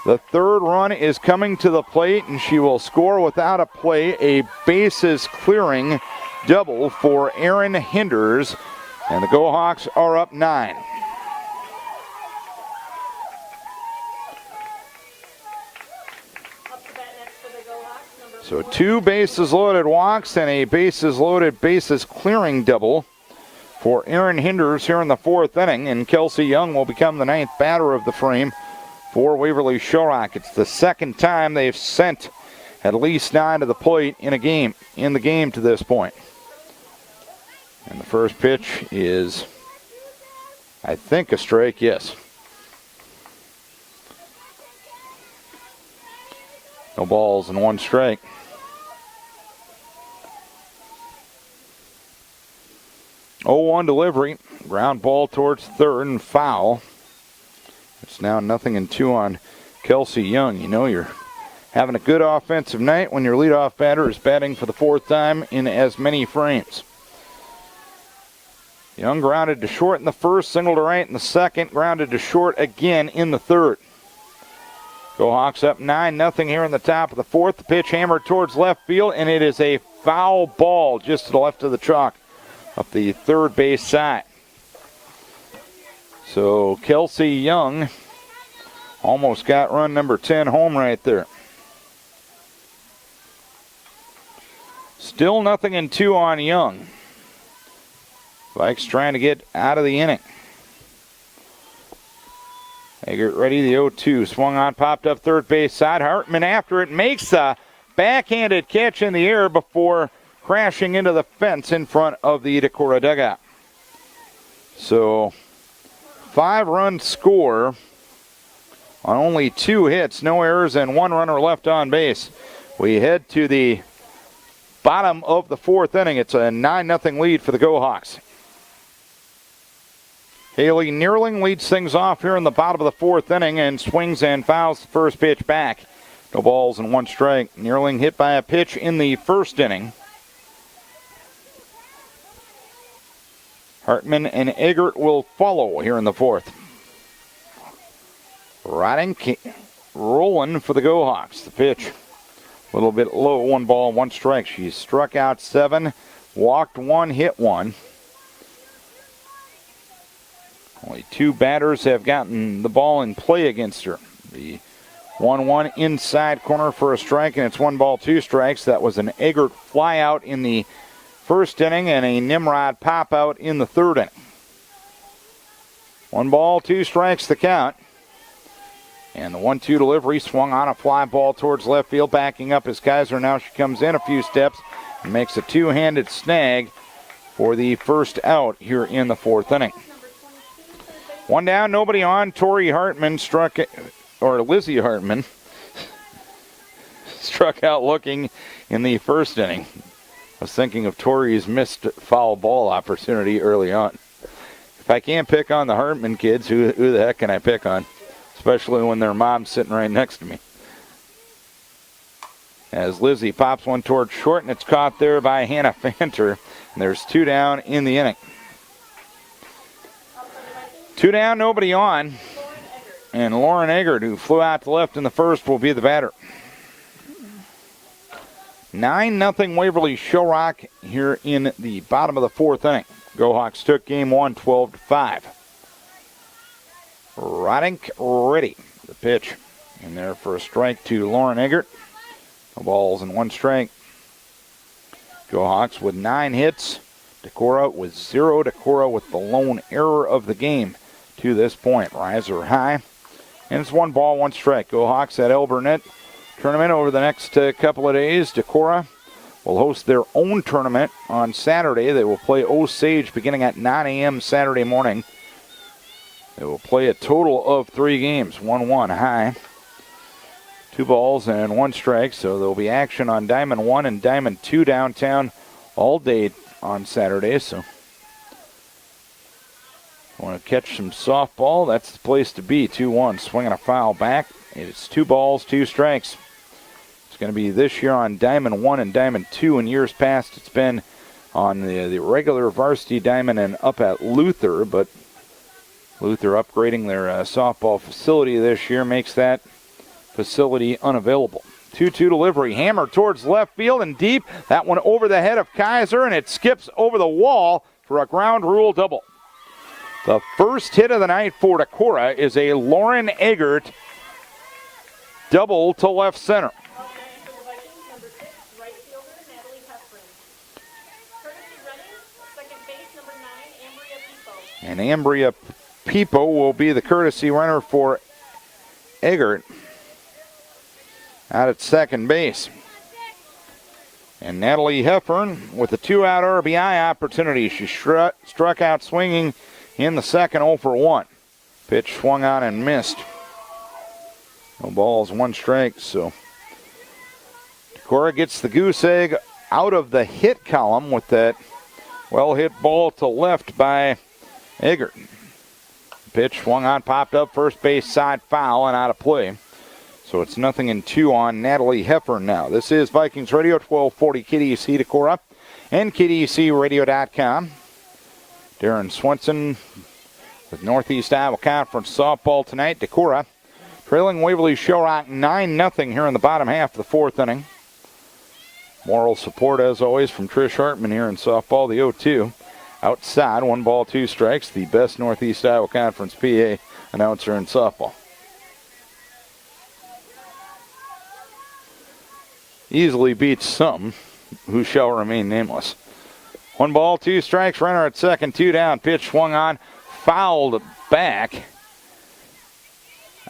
The 3rd run is coming to the plate, and she will score without a play. A bases clearing double for Erin Hinders, and the Go Hawks are up 9. So 2 bases loaded walks and a bases loaded bases clearing double for Erin Hinders here in the 4th inning. And Kelsey Young will become the 9th batter of the frame for Waverly-Shell. It's the 2nd time they've sent at least 9 to the plate in the game to this point. And the first pitch is, I think, a strike, yes. No balls and 1 strike. Oh, 1 delivery. Ground ball towards third and foul. It's now 0-2 on Kelsey Young. You know you're having a good offensive night when your leadoff batter is batting for the 4th time in as many frames. Young grounded to short in the first, single to right in the second, grounded to short again in the third. Go Hawks up 9-0 here in the top of the 4th. The pitch hammered towards left field, and it is a foul ball just to the left of the chalk up the third base side. So Kelsey Young almost got run number 10 home right there. Still 0-2 on Young. Vikes trying to get out of the inning. Eggert ready, the 0-2. Swung on, popped up third base side. Hartman after it, makes a backhanded catch in the air before crashing into the fence in front of the Decorah dugout. So, 5-run score on only 2 hits, no errors, and 1 runner left on base. We head to the bottom of the 4th inning. It's a 9-0 lead for the Go Hawks. Haley Neerling leads things off here in the bottom of the 4th inning and swings and fouls the first pitch back. No balls and 1 strike. Neerling hit by a pitch in the first inning. Hartman and Eggert will follow here in the 4th. Rolling for the Go Hawks. The pitch a little bit low, 1 ball, 1 strike. She's struck out 7, walked 1, hit 1. Only 2 batters have gotten the ball in play against her. The 1-1 inside corner for a strike, and it's 1 ball, 2 strikes. That was an Eggert flyout in the first inning and a Nimrod pop out in the 3rd inning. 1 ball, 2 strikes the count. And the 1-2 delivery swung on a fly ball towards left field, backing up as Kaiser. Now she comes in a few steps and makes a 2-handed snag for the first out here in the 4th inning. 1 down, nobody on. Lizzie Hartman struck out looking in the first inning. I was thinking of Tori's missed foul ball opportunity early on. If I can't pick on the Hartman kids, who the heck can I pick on? Especially when their mom's sitting right next to me. As Lizzie pops one towards short, and it's caught there by Hannah Fanter. And there's 2 down in the inning. 2 down, nobody on. And Lauren Eggert, who flew out to left in the first, will be the batter. 9-0 Waverly-Shell here in the bottom of the 4th inning. Go Hawks took game 1, 12-5. Rodink ready. The pitch in there for a strike to Lauren Eggert. No balls and 1 strike. Go Hawks with 9 hits. Decorah with 0. Decorah with the lone error of the game to this point. Riser high. And it's 1 ball, 1 strike. Go Hawks at Elburnett tournament over the next couple of days. Decorah will host their own tournament on Saturday. They will play Osage beginning at 9 a.m. Saturday morning. They will play a total of 3 games, 1-1 high. 2 balls and 1 strike, so there will be action on Diamond 1 and Diamond 2 downtown all day on Saturday. So if you want to catch some softball, that's the place to be. 2-1, swinging a foul back. It's 2 balls, 2 strikes. It's going to be this year on Diamond 1 and Diamond 2. In years past, it's been on the regular varsity diamond and up at Luther, but Luther upgrading their softball facility this year makes that facility unavailable. 2-2 delivery, hammer towards left field and deep. That one over the head of Kaiser, and it skips over the wall for a ground rule double. The first hit of the night for Decorah is a Lauren Eggert double to left center. And Ambria Pipo will be the courtesy runner for Eggert out at second base. And Natalie Heffern with a 2-out RBI opportunity. She struck out swinging in the second, 0 for 1. Pitch swung on and missed. No balls, 1 strike, so Cora gets the goose egg out of the hit column with that well-hit ball to left by Eggert. Pitch swung on, popped up, first base side foul and out of play. So it's 0-2 on Natalie Heffern now. This is Vikings Radio, 1240 KDC to Cora and KDCRadio.com. Darren Swenson with Northeast Iowa Conference softball tonight. Decorah trailing Waverly-Shell 9-0 here in the bottom half of the fourth inning. Moral support, as always, from Trish Hartman here in softball. The 0-2 outside, 1 ball, 2 strikes. The best Northeast Iowa Conference PA announcer in softball. Easily beats some who shall remain nameless. 1 ball, 2 strikes. Runner at second, 2 down. Pitch swung on, fouled back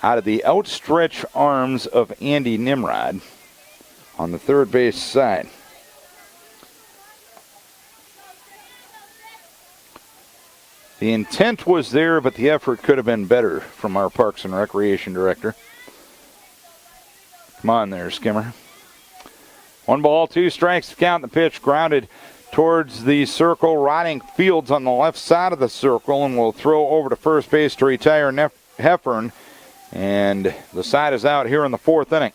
out of the outstretched arms of Andy Nimrod on the third base side. The intent was there, but the effort could have been better from our Parks and Recreation director. Come on there, Skimmer. 1 ball, 2 strikes to count. The pitch grounded towards the circle. Rotting Fields on the left side of the circle and will throw over to first base to retire Heffern. And the side is out here in the fourth inning.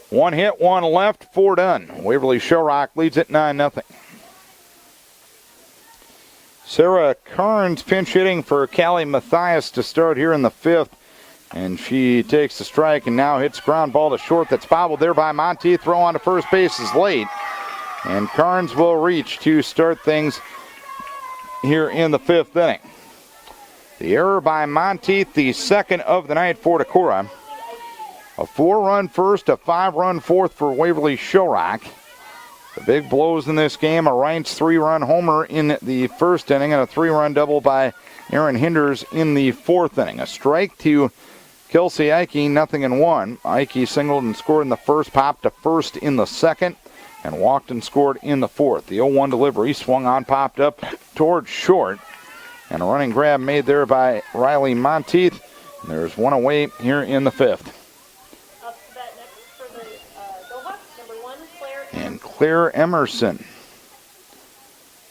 1 hit, 1 left, 4 done. Waverly-Shell leads it 9-0. Sarah Carnes pinch hitting for Callie Mathias to start here in the fifth. And she takes the strike and now hits ground ball to short. That's bobbled there by Monteith. Throw on to first base is late. And Carnes will reach to start things here in the fifth inning. The error by Monteith, the second of the night for Decorah. A 4-run first, a 5-run fourth for Waverly-Shell. The big blows in this game, a Reintz 3-run homer in the first inning and a 3-run double by Aaron Hinders in the fourth inning. A strike to Kelsey Ike, 0-1. Ike singled and scored in the first, popped to first in the second, and walked and scored in the fourth. The 0-1 delivery swung on, popped up towards short, and a running grab made there by Riley Monteith. And there's 1 away here in the fifth. Up to bat next for the Gohawks, number 1, Claire. And Claire Emerson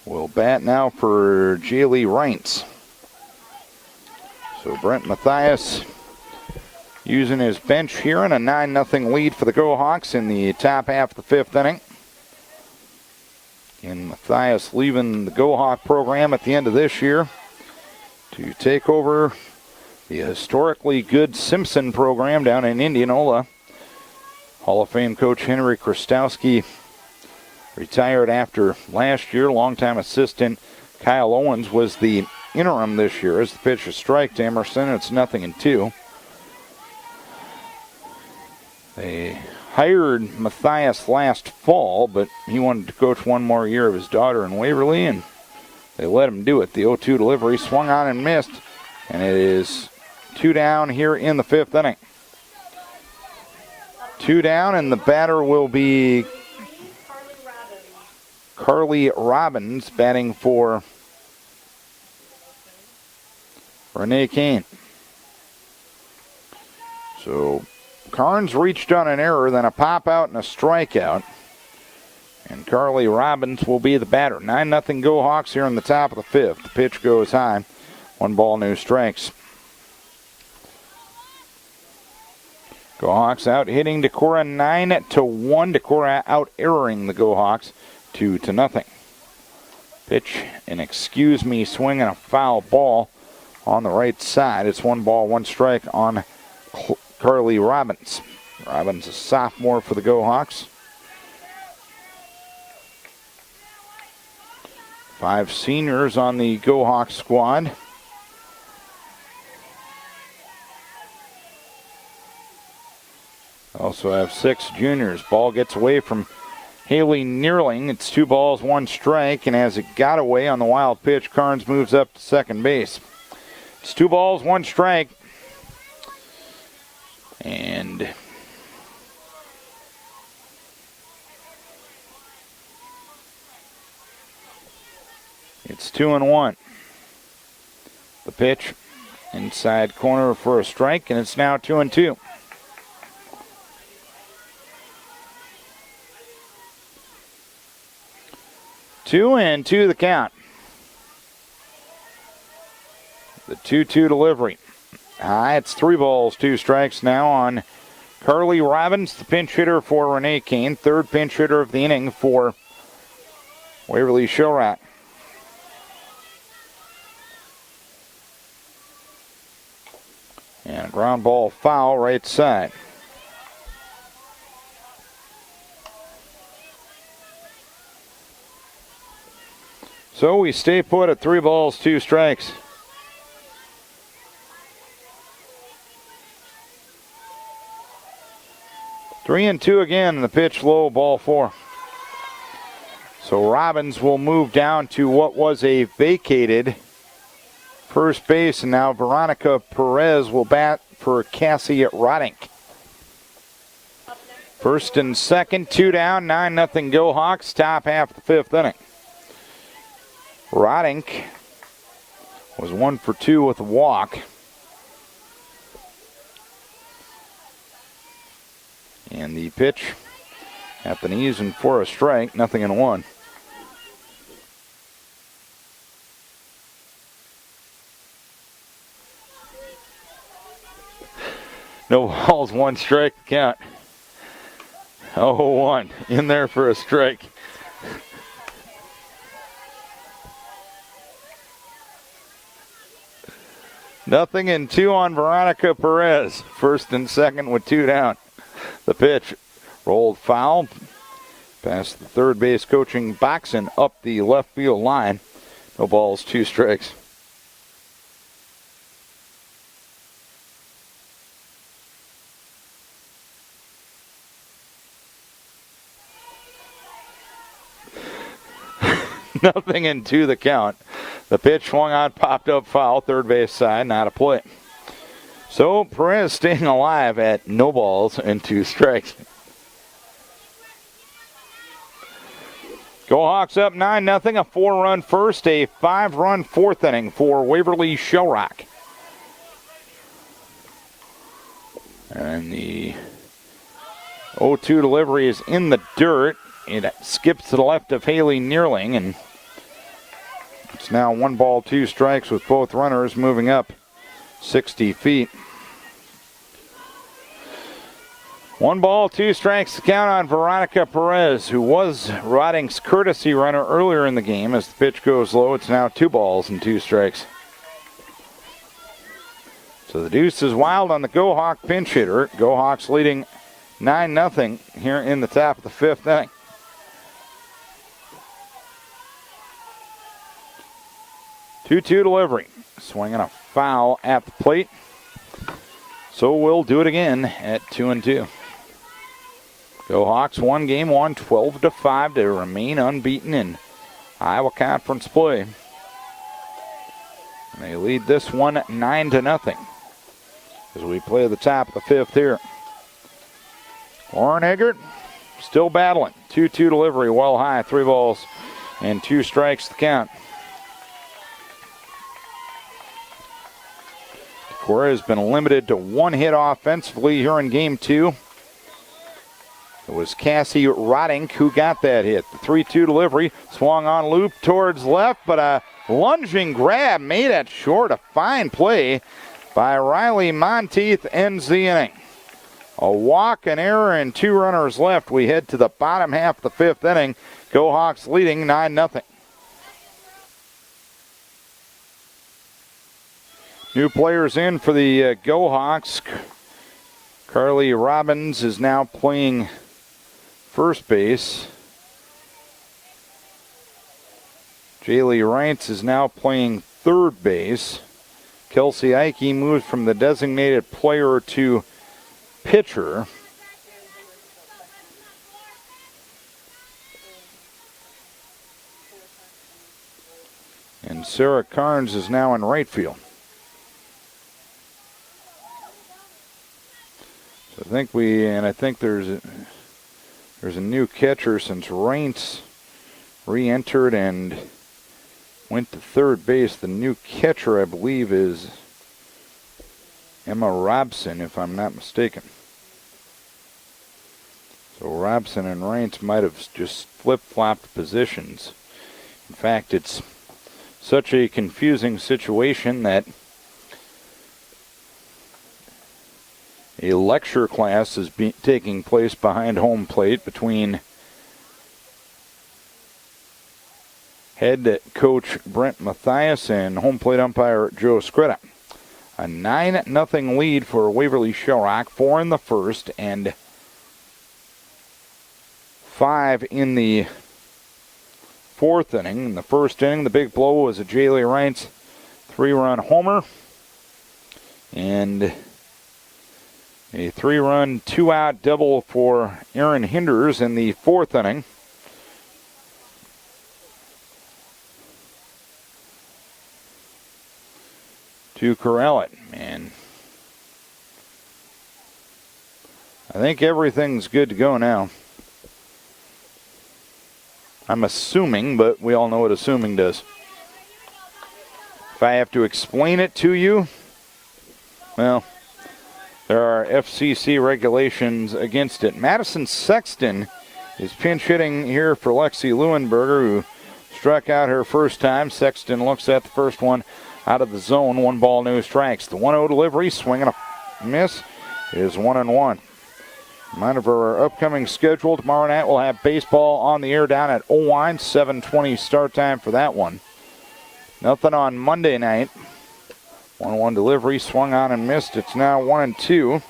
will bat now for Jaylee Reintz. So Brent Mathias using his bench here in a 9-0 lead for the Gohawks in the top half of the fifth inning. And Mathias leaving the Gohawk program at the end of this year to take over the historically good Simpson program down in Indianola. Hall of Fame coach Henry Krastowski retired after last year. Longtime assistant Kyle Owens was the interim this year as the pitch is strike to Emerson. It's 0-2. They hired Mathias last fall, but he wanted to coach 1 more year of his daughter in Waverly, and they let him do it. The 0-2 delivery swung on and missed, and it is 2 down here in the fifth inning. 2 down, and the batter will be Carly Robbins batting for Renee Kane. So Carnes reached on an error, then a pop out and a strikeout. And Carly Robbins will be the batter. 9-0 Gohawks here in the top of the fifth. The pitch goes high. 1 ball, no strikes. Gohawks out hitting Decorah 9-1. Decorah out erroring the Gohawks 2-0. Pitch, an excuse me swing and a foul ball on the right side. It's 1 ball, 1 strike on Carly Robbins. Robbins, a sophomore for the Gohawks. 5 seniors on the Gohawk squad. Also have 6 juniors. Ball gets away from Haley Neerling. It's 2 balls, 1 strike, and as it got away on the wild pitch, Carnes moves up to second base. It's 2 balls, 1 strike. And it's 2-1. The pitch inside corner for a strike, and it's now 2-2. 2-2 the count. The 2-2 delivery. It's 3 balls, 2 strikes now on Carly Robbins, the pinch hitter for Renee Kane. Third pinch hitter of the inning for Waverly-Shell. And a ground ball foul right side. So we stay put at 3 balls, 2 strikes. Three and two again, the pitch low, ball 4. So Robbins will move down to what was a vacated first base, and now Veronica Perez will bat for Cassie Rodink. First and second, 2 down, 9-0 Go Hawks, top half of the 5th inning. Rodink was 1 for 2 with a walk. And the pitch at the knees and for a strike, 0-1. No balls, 1 strike count. 0-1 in there for a strike. Nothing and 2 on Veronica Perez. First and second with 2 down. The pitch rolled foul past the third base coaching box and up the left field line. No balls, 2 strikes. Nothing and 2 the count. The pitch swung on, popped up foul, third base side, not a play. So Perez staying alive at no balls and 2 strikes. Go Hawks up 9-0, a 4-run first, a 5-run 4th inning for Waverly-Shell. And the 0-2 delivery is in the dirt. It skips to the left of Haley Neerling, and it's now 1 ball, 2 strikes with both runners moving up 60 feet. 1 ball, 2 strikes to count on Veronica Perez, who was Rodink's courtesy runner earlier in the game. As the pitch goes low, it's now 2 balls and 2 strikes. So the deuce is wild on the Go Hawk pinch hitter. Go Hawks leading 9-0 here in the top of the 5th inning. Two-two delivery. Swinging a foul at the plate. So we'll do it again at 2-2. Go Hawks 1 game, won 12-5 to remain unbeaten in Iowa Conference play. And they lead this one 9-0 as we play the top of the 5th here. Lauren Eggert still battling. 2-2 delivery, well high, 3 balls and 2 strikes to count. Cora has been limited to 1 hit offensively here in game 2. It was Cassie Rodink who got that hit. The 3-2 delivery swung on loop towards left, but a lunging grab made it short. A fine play by Riley Monteith ends the inning. A walk, an error, and 2 runners left. We head to the bottom half of the 5th inning. Go Hawks leading 9-0. New players in for the Go Hawks. Carly Robbins is now playing first base. Jaylee Reintz is now playing third base. Kelsey Ike moves from the designated player to pitcher. And Sarah Carnes is now in right field. I think there's a new catcher since Reintz re-entered and went to third base. The new catcher, I believe, is Emma Robson, if I'm not mistaken. So Robson and Reintz might have just flip-flopped positions In fact, it's such a confusing situation that a lecture class is taking place behind home plate between head coach Brent Mathias and home plate umpire Joe Scritta. A 9-0 lead for Waverly-Shell Rock, 4 in the first and 5 in the fourth inning. In the first inning, the big blow was a Jaylee Reintz 3-run homer and a 3-run, 2-out double for Aaron Hinders in the fourth inning. To corral it, and I think everything's good to go now. I'm assuming, but we all know what assuming does. If I have to explain it to you, well, there are FCC regulations against it. Madison Sexton is pinch hitting here for Lexi Leuenberger, who struck out her first time. Sexton looks at the first one out of the zone. 1 ball, no strikes. The 1-0 delivery, swing and a miss, is 1-1. Reminder of our upcoming schedule. Tomorrow night we'll have baseball on the air down at Owine. 7:20 start time for that one. Nothing on Monday night. 1-1 delivery, swung on and missed. It's now 1-2.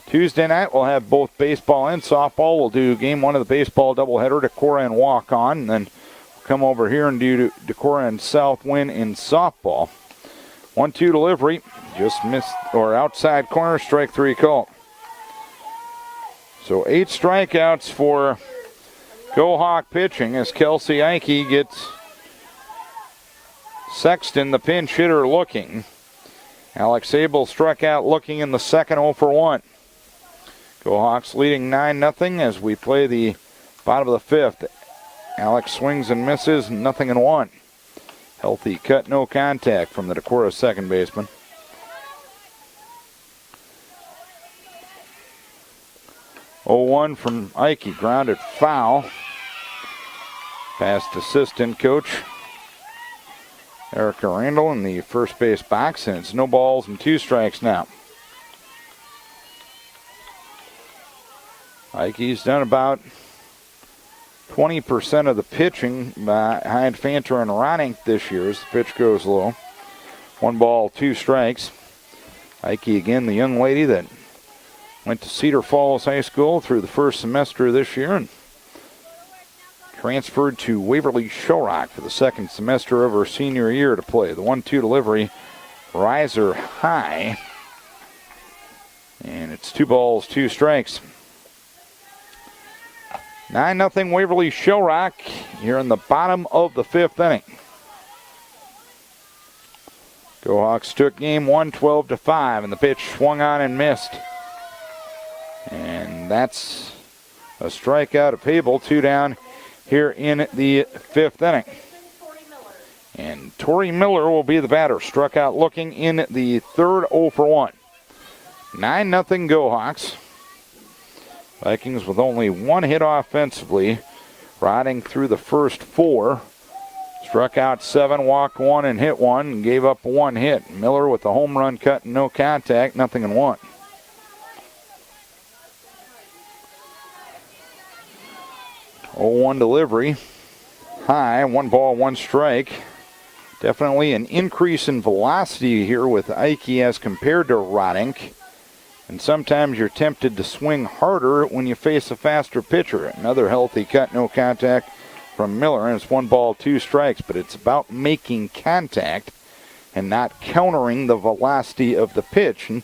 Tuesday night we'll have both baseball and softball. We'll do game 1 of the baseball doubleheader, Decorah and walk-on, and then come over here and do Decorah and Southwind in softball. 1-2 delivery, just missed, or outside corner, strike 3 call. So 8 strikeouts for Go Hawk pitching as Kelsey Eike gets Sexton, the pinch hitter, looking. Alex Abel struck out looking in the second, 0 for 1. Go Hawks leading 9-0 as we play the bottom of the fifth. Alex swings and misses, 0-1. Healthy cut, no contact from the Decorah second baseman. Oh, 1 from Eike, grounded foul. Past assistant coach Erica Randall in the first base box, and it's no balls and 2 strikes now. Eike's done about 20% of the pitching behind Fanter and Ronink this year as the pitch goes low. 1 ball, 2 strikes. Eike again, the young lady that went to Cedar Falls High School through the first semester this year and transferred to Waverly-Shell Rock for the second semester of her senior year to play. The 1-2 delivery, riser high. And it's 2 balls, 2 strikes. 9-0 Waverly-Shell Rock here in the bottom of the fifth inning. Go Hawks took game 1, 12-5, and the pitch swung on and missed. And that's a strikeout of Pable, 2 down here in the fifth inning. And Tori Miller will be the batter. Struck out looking in the third, 0 for 1. 9-0 Go Hawks. Vikings with only 1 hit offensively, riding through the first 4. Struck out 7, walked 1, and hit 1, and gave up 1 hit. Miller with the home run cut and no contact, 0-1. Oh, 1 delivery, high, 1 ball, 1 strike. Definitely an increase in velocity here with Eike as compared to Rodink. And sometimes you're tempted to swing harder when you face a faster pitcher. Another healthy cut, no contact from Miller, and it's 1 ball, 2 strikes. But it's about making contact and not countering the velocity of the pitch. And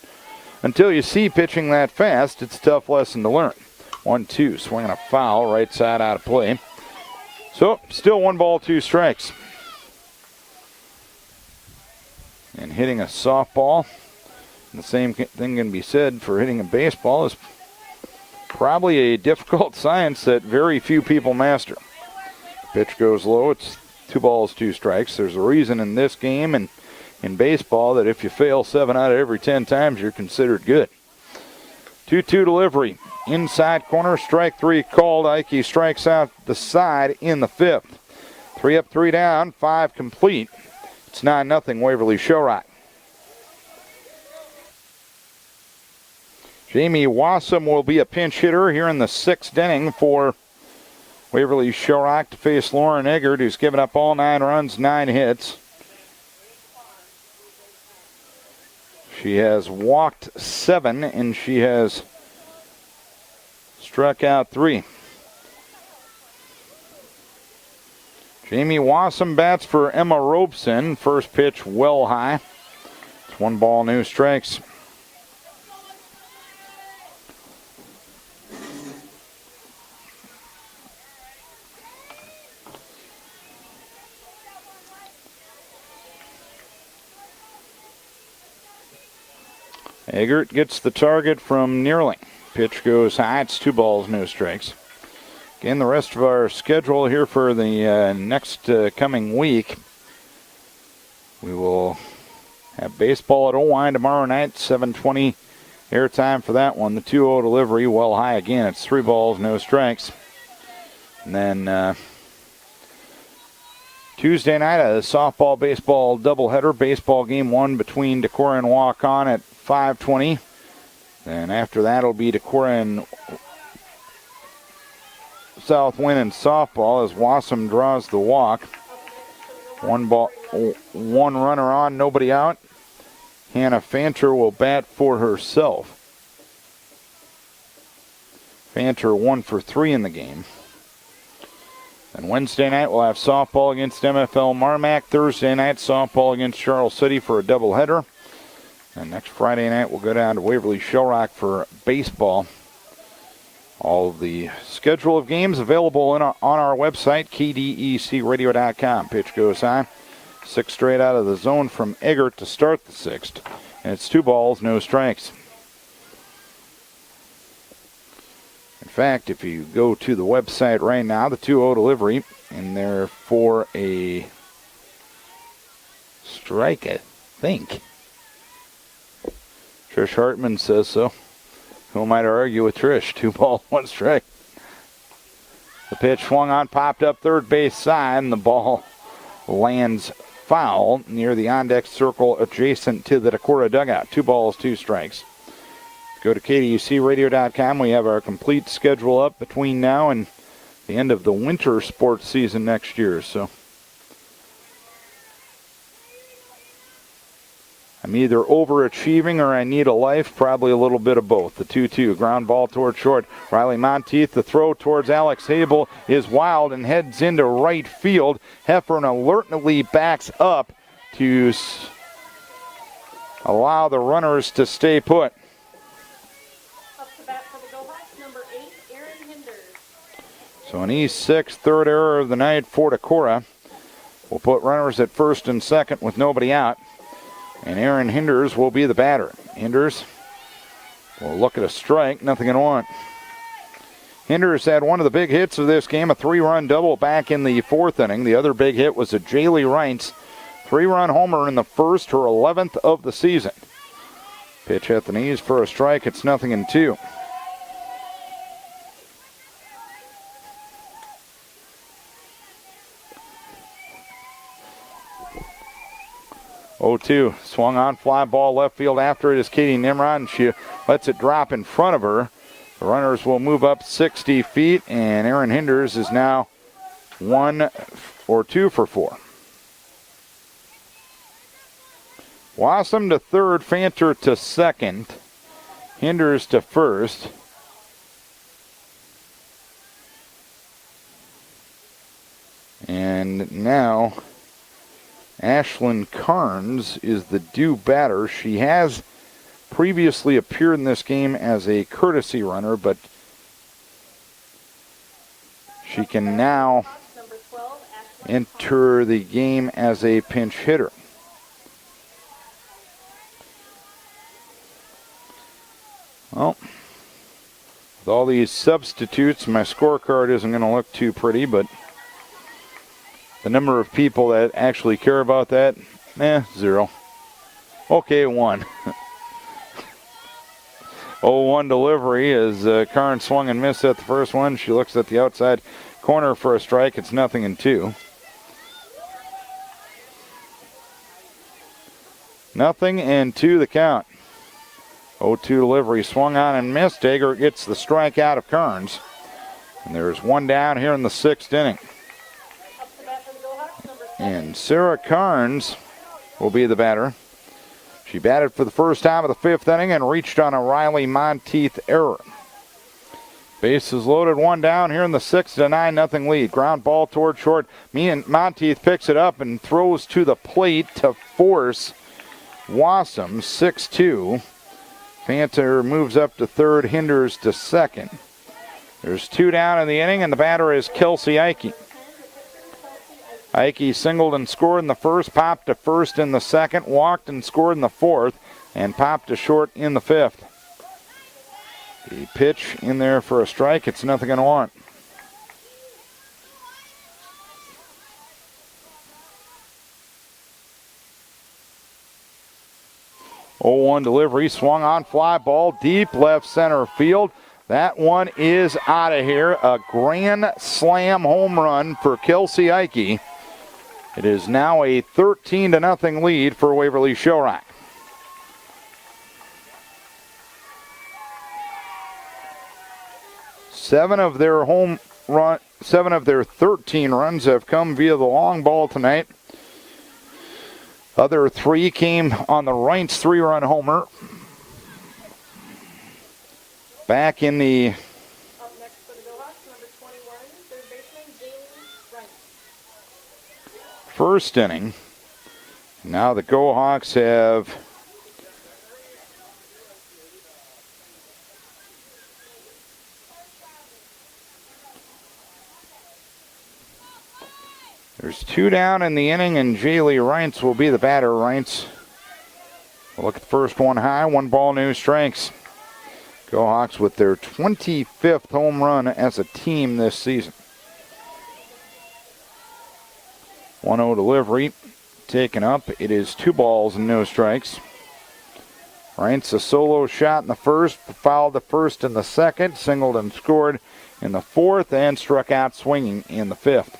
until you see pitching that fast, it's a tough lesson to learn. 1-2, swinging a foul, right side out of play. So, still 1 ball, 2 strikes. And hitting a softball, the same thing can be said for hitting a baseball, is probably a difficult science that very few people master. The pitch goes low, it's 2 balls, 2 strikes. There's a reason in this game and in baseball that if you fail 7 out of every 10 times, you're considered good. 2-2 delivery. Inside corner, strike 3 called. Eike strikes out the side in the fifth. 3 up, 3 down, 5 complete. It's 9-0 Waverly-Shell. Jamie Wassam will be a pinch hitter here in the 6th inning for Waverly-Shell to face Lauren Eggert, who's given up all 9 runs, 9 hits. She has walked 7 and she has struck out 3. Jamie Wassam bats for Emma Robeson. First pitch well high. It's 1 ball, no strikes. Eggert gets the target from Nearling. Pitch goes high. It's 2 balls, no strikes. Again, the rest of our schedule here for the next coming week. We will have baseball at Owine tomorrow night, 7:20 airtime for that one. The 2-0 delivery, well high again. It's 3 balls, no strikes. And then Tuesday night, a softball baseball doubleheader. Baseball game 1 between Decorah and Waukon at 5:20. And after that, it'll be Decorah and Southwind in softball as Wassam draws the walk. 1 runner on, nobody out. Hannah Fanter will bat for herself. Fanter 1 for 3 in the game. And Wednesday night we'll have softball against MFL Marmac. Thursday night softball against Charles City for a doubleheader. And next Friday night we'll go down to Waverly-Shell for baseball. All of the schedule of games available on our website, kdecradio.com. Pitch goes high. 6 straight out of the zone from Eggert to start the 6th. And it's 2 balls, no strikes. In fact, if you go to the website right now, the 2-0 delivery, and they're for a strike, I think. Trish Hartman says so. Who might argue with Trish? 2 balls, 1 strike. The pitch swung on, popped up third base side, and the ball lands foul near the on-deck circle adjacent to the Decorah dugout. 2 balls, 2 strikes. Go to kducradio.com. We have our complete schedule up between now and the end of the winter sports season next year. So I'm either overachieving or I need a life, probably a little bit of both. The 2-2, ground ball towards short. Riley Monteith, the throw towards Alex Habel is wild and heads into right field. Heffern alertly backs up to allow the runners to stay put. Up to bat for the Go-Hawks, number 8, Aaron Hinders. So an E6, third error of the night for Decorah. We'll put runners at first and second with nobody out. And Aaron Hinders will be the batter. Hinders will look at a strike, nothing in 1. Hinders had one of the big hits of this game, a 3-run double back in the 4th inning. The other big hit was a Jaylee Reintz 3-run homer in the first, her 11th of the season. Pitch at the knees for a strike, it's nothing in 2. Oh-2, swung on, fly ball left field after it is Katie Nimrod, and she lets it drop in front of her. The runners will move up 60 feet, and Aaron Hinders is now 1 or 2 for 4. Wassam to third, Fanter to second, Hinders to first. And now Ashlyn Carnes is the due batter. She has previously appeared in this game as a courtesy runner, but she can now enter the game as a pinch hitter. Well, with all these substitutes, my scorecard isn't going to look too pretty, but the number of people that actually care about that, 0. Okay, 1. 0-1 delivery as Karn swung and missed at the first one. She looks at the outside corner for a strike. It's nothing in 2. and 2 the count. 0-2 delivery swung on and missed. Eggert gets the strikeout of Kearns. And there's one down here in the 6th inning. And Sarah Kearns will be the batter. She batted for the first time of the 5th inning and reached on a Riley Monteith error. Bases loaded, one down here in the 6th, a 9-0 lead. Ground ball toward short. Monteith picks it up and throws to the plate to force Wassum, 6-2. Fanter moves up to third, Hinders to second. There's 2 down in the inning, and the batter is Kelsey Eike. Eike singled and scored in the first, popped to first in the second, walked and scored in the 4th, and popped to short in the 5th. The pitch in there for a strike. It's 0-1. Oh, 0-1 delivery, swung on, fly ball, deep left center field. That one is out of here. A grand slam home run for Kelsey Eike. It is now a 13-0 lead for Waverly-Shell. 7 of their 13 runs have come via the long ball tonight. Other 3 came on the Reince 3-run homer. Back in the Up next for the Go-Hawks, number 21, third baseman, Jaylee Reince. first inning. Now the Go-Hawks have there's 2 down in the inning, and Jaylee Reince will be the batter. Reince will look at the first one high, 1 ball, no strikes. Go-Hawks with their 25th home run as a team this season. 1-0 delivery taken up. It is 2 balls and no strikes. Reince a solo shot in the first, fouled the first in the second, singled and scored in the 4th, and struck out swinging in the 5th.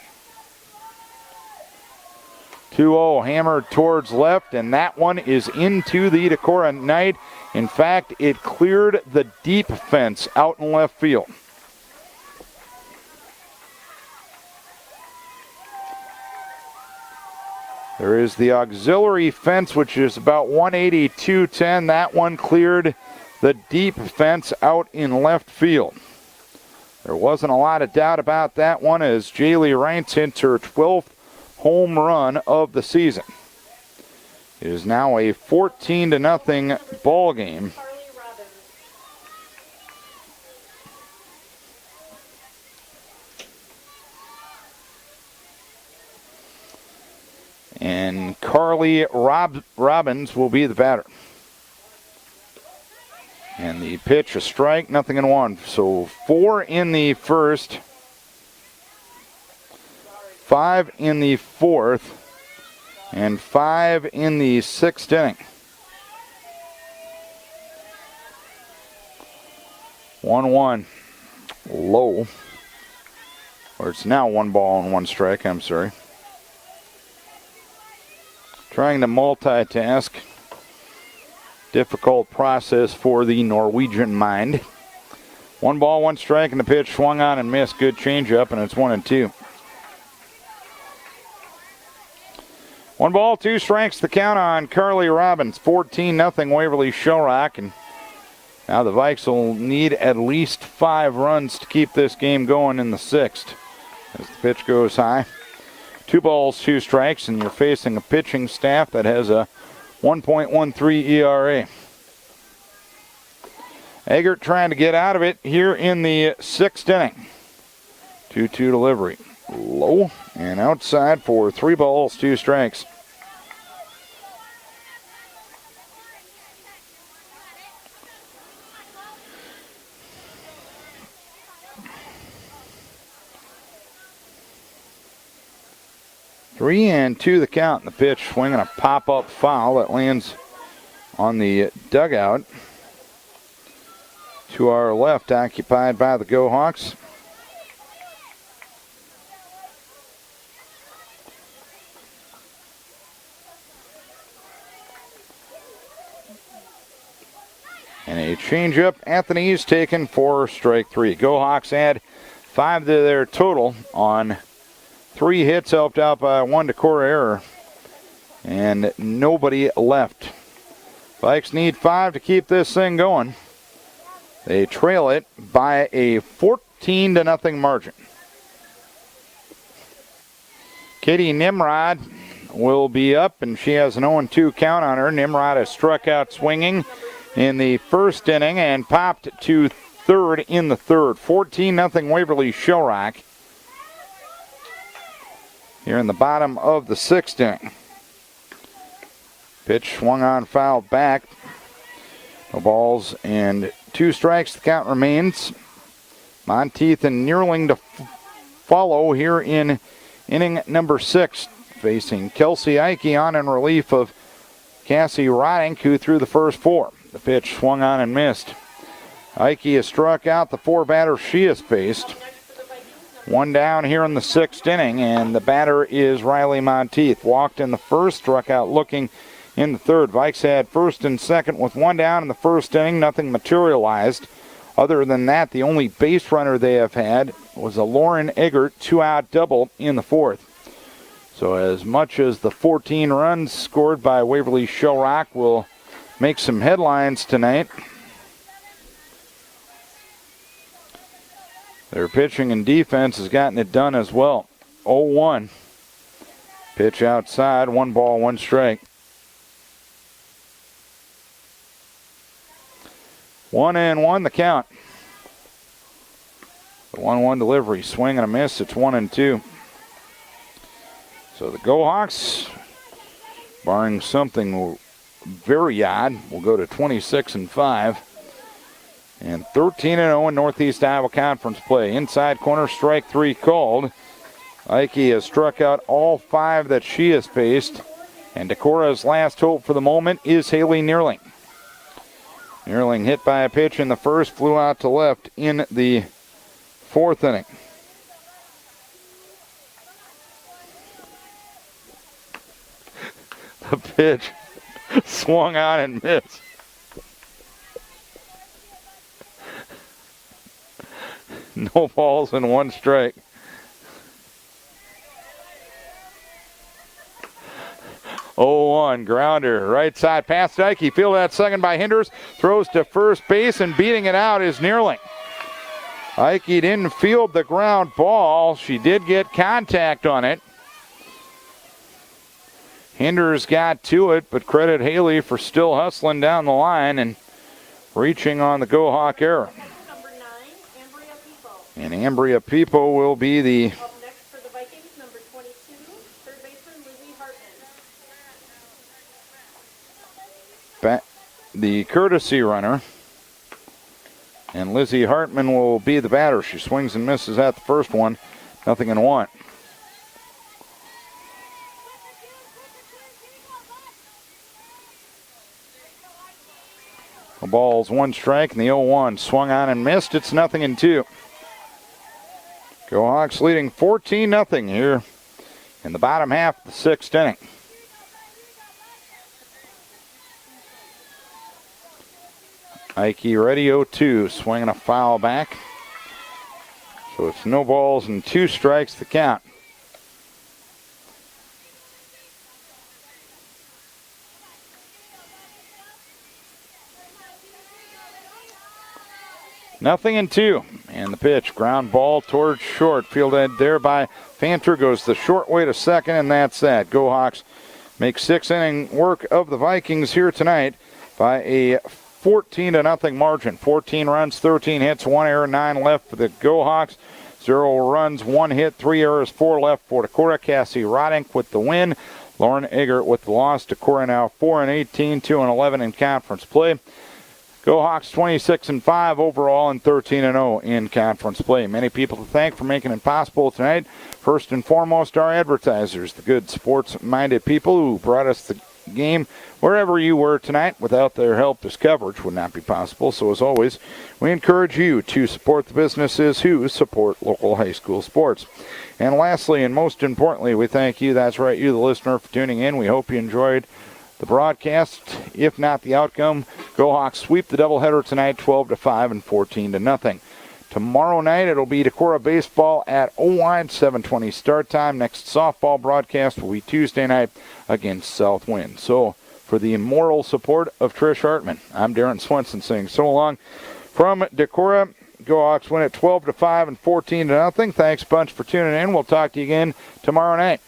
2-0 hammered towards left, and that one is into the Decorah Knight. In fact, it cleared the deep fence out in left field. There is the auxiliary fence, which is about 182-10. That one cleared the deep fence out in left field. There wasn't a lot of doubt about that one, as Jaylee Reince hits her 12th home run of the season. It is now a 14-0 ball game. And Carly Robbins will be the batter. And the pitch, a strike, 0-1. So 4 in the first, 5 in the 4th, and 5 in the 6th inning. 1-1 low. Or it's now 1 ball and 1 strike, I'm sorry. Trying to multitask. Difficult process for the Norwegian mind. 1 ball, 1 strike, and the pitch swung on and missed. Good changeup, and it's 1-2. 1 ball, 2 strikes, the count on Carly Robbins. 14-0 Waverly-Shell. And now the Vikes will need at least 5 runs to keep this game going in the 6th. As the pitch goes high. 2 balls, 2 strikes, and you're facing a pitching staff that has a 1.13 ERA. Eggert trying to get out of it here in the 6th inning. 2-2 delivery. Low and outside for 3 balls, 2 strikes. Three and 2 the count. The pitch swinging a pop-up foul that lands on the dugout to our left, occupied by the Go-Hawks. And a changeup at the knees taken for strike 3. Go Hawks add 5 to their total on 3 hits, helped out by 1 Decorah error. And nobody left. Vikes need 5 to keep this thing going. They trail it by a 14-0 margin. Katie Nimrod will be up, and she has an 0-2 count on her. Nimrod has struck out swinging in the first inning and popped to third in the third. 14-0 Waverly-Shell here in the bottom of the 6th inning. Pitch swung on, fouled back. No balls and 2 strikes. The count remains. Monteith and Neerling to follow here in inning number 6. Facing Kelsey Ike on in relief of Cassie Rodink, who threw the first 4. The pitch swung on and missed. Ike has struck out the 4 batters she has faced. 1 down here in the 6th inning, and the batter is Riley Monteith. Walked in the first, struck out looking in the third. Vikes had first and second with 1 down in the first inning. Nothing materialized. Other than that, the only base runner they have had was a Lauren Eggert 2-out double in the 4th. So as much as the 14 runs scored by Waverly-Shell will make some headlines tonight, their pitching and defense has gotten it done as well. 0-1. Pitch outside, 1 ball, 1 strike. 1-1 the count. The 1-1 delivery, swing and a miss. It's 1-2. So the Go Hawks, barring something very odd, will go to 26-5 and 13-0 in Northeast Iowa Conference play. Inside corner, strike 3 called. Ike has struck out all 5 that she has faced, and Decorah's last hope for the moment is Haley Neerling. Neerling hit by a pitch in the first, flew out to left in the 4th inning. The pitch swung on and missed. No balls and 1 strike. 0-1, grounder, right side past Ike. Fielded that second by Hinders. Throws to first base, and beating it out is Neerling. Ike didn't field the ground ball. She did get contact on it. Hinders got to it, but credit Haley for still hustling down the line and reaching on the Go Hawk error. Number 9, Ambria People. And Ambria People will be the Up next for the Vikings, number 22, third baseman Lizzie Hartman. the courtesy runner. And Lizzie Hartman will be the batter. She swings and misses at the first one. 0-1. The ball's 1 strike, and the 0-1 swung on and missed. It's 0-2. Go Hawks leading 14-0 here in the bottom half of the 6th inning. Ike ready, 0-2, swinging a foul back. So it's no balls and 2 strikes to count. Nothing in 2. And the pitch, ground ball towards short. Fielded there by Fanter, goes the short way to second, and that's that. Go Hawks make 6-inning work of the Vikings here tonight by a 14-0 margin. 14 runs, 13 hits, 1 error, 9 left for the Go Hawks. 0 runs, 1 hit, 3 errors, 4 left for Decorah. Cassie Rodink with the win. Lauren Eggert with the loss. Decorah now 4-18, 2-11 in conference play. Go Hawks 26-5 overall and 13-0 in conference play. Many people to thank for making it possible tonight. First and foremost, our advertisers, the good sports-minded people who brought us the game wherever you were tonight. Without their help, this coverage would not be possible. So as always, we encourage you to support the businesses who support local high school sports. And lastly, and most importantly, we thank you, that's right, you, the listener, for tuning in. We hope you enjoyed the broadcast, if not the outcome. Go Hawks sweep the doubleheader tonight, 12-5 and 14-0. Tomorrow night it'll be Decorah baseball at Owine, 7:20 start time. Next softball broadcast will be Tuesday night against Southwind. So for the immoral support of Trish Hartman, I'm Darren Swenson saying so long from Decorah. Go Hawks win at 12-5 and 14-0. Thanks a bunch for tuning in. We'll talk to you again tomorrow night.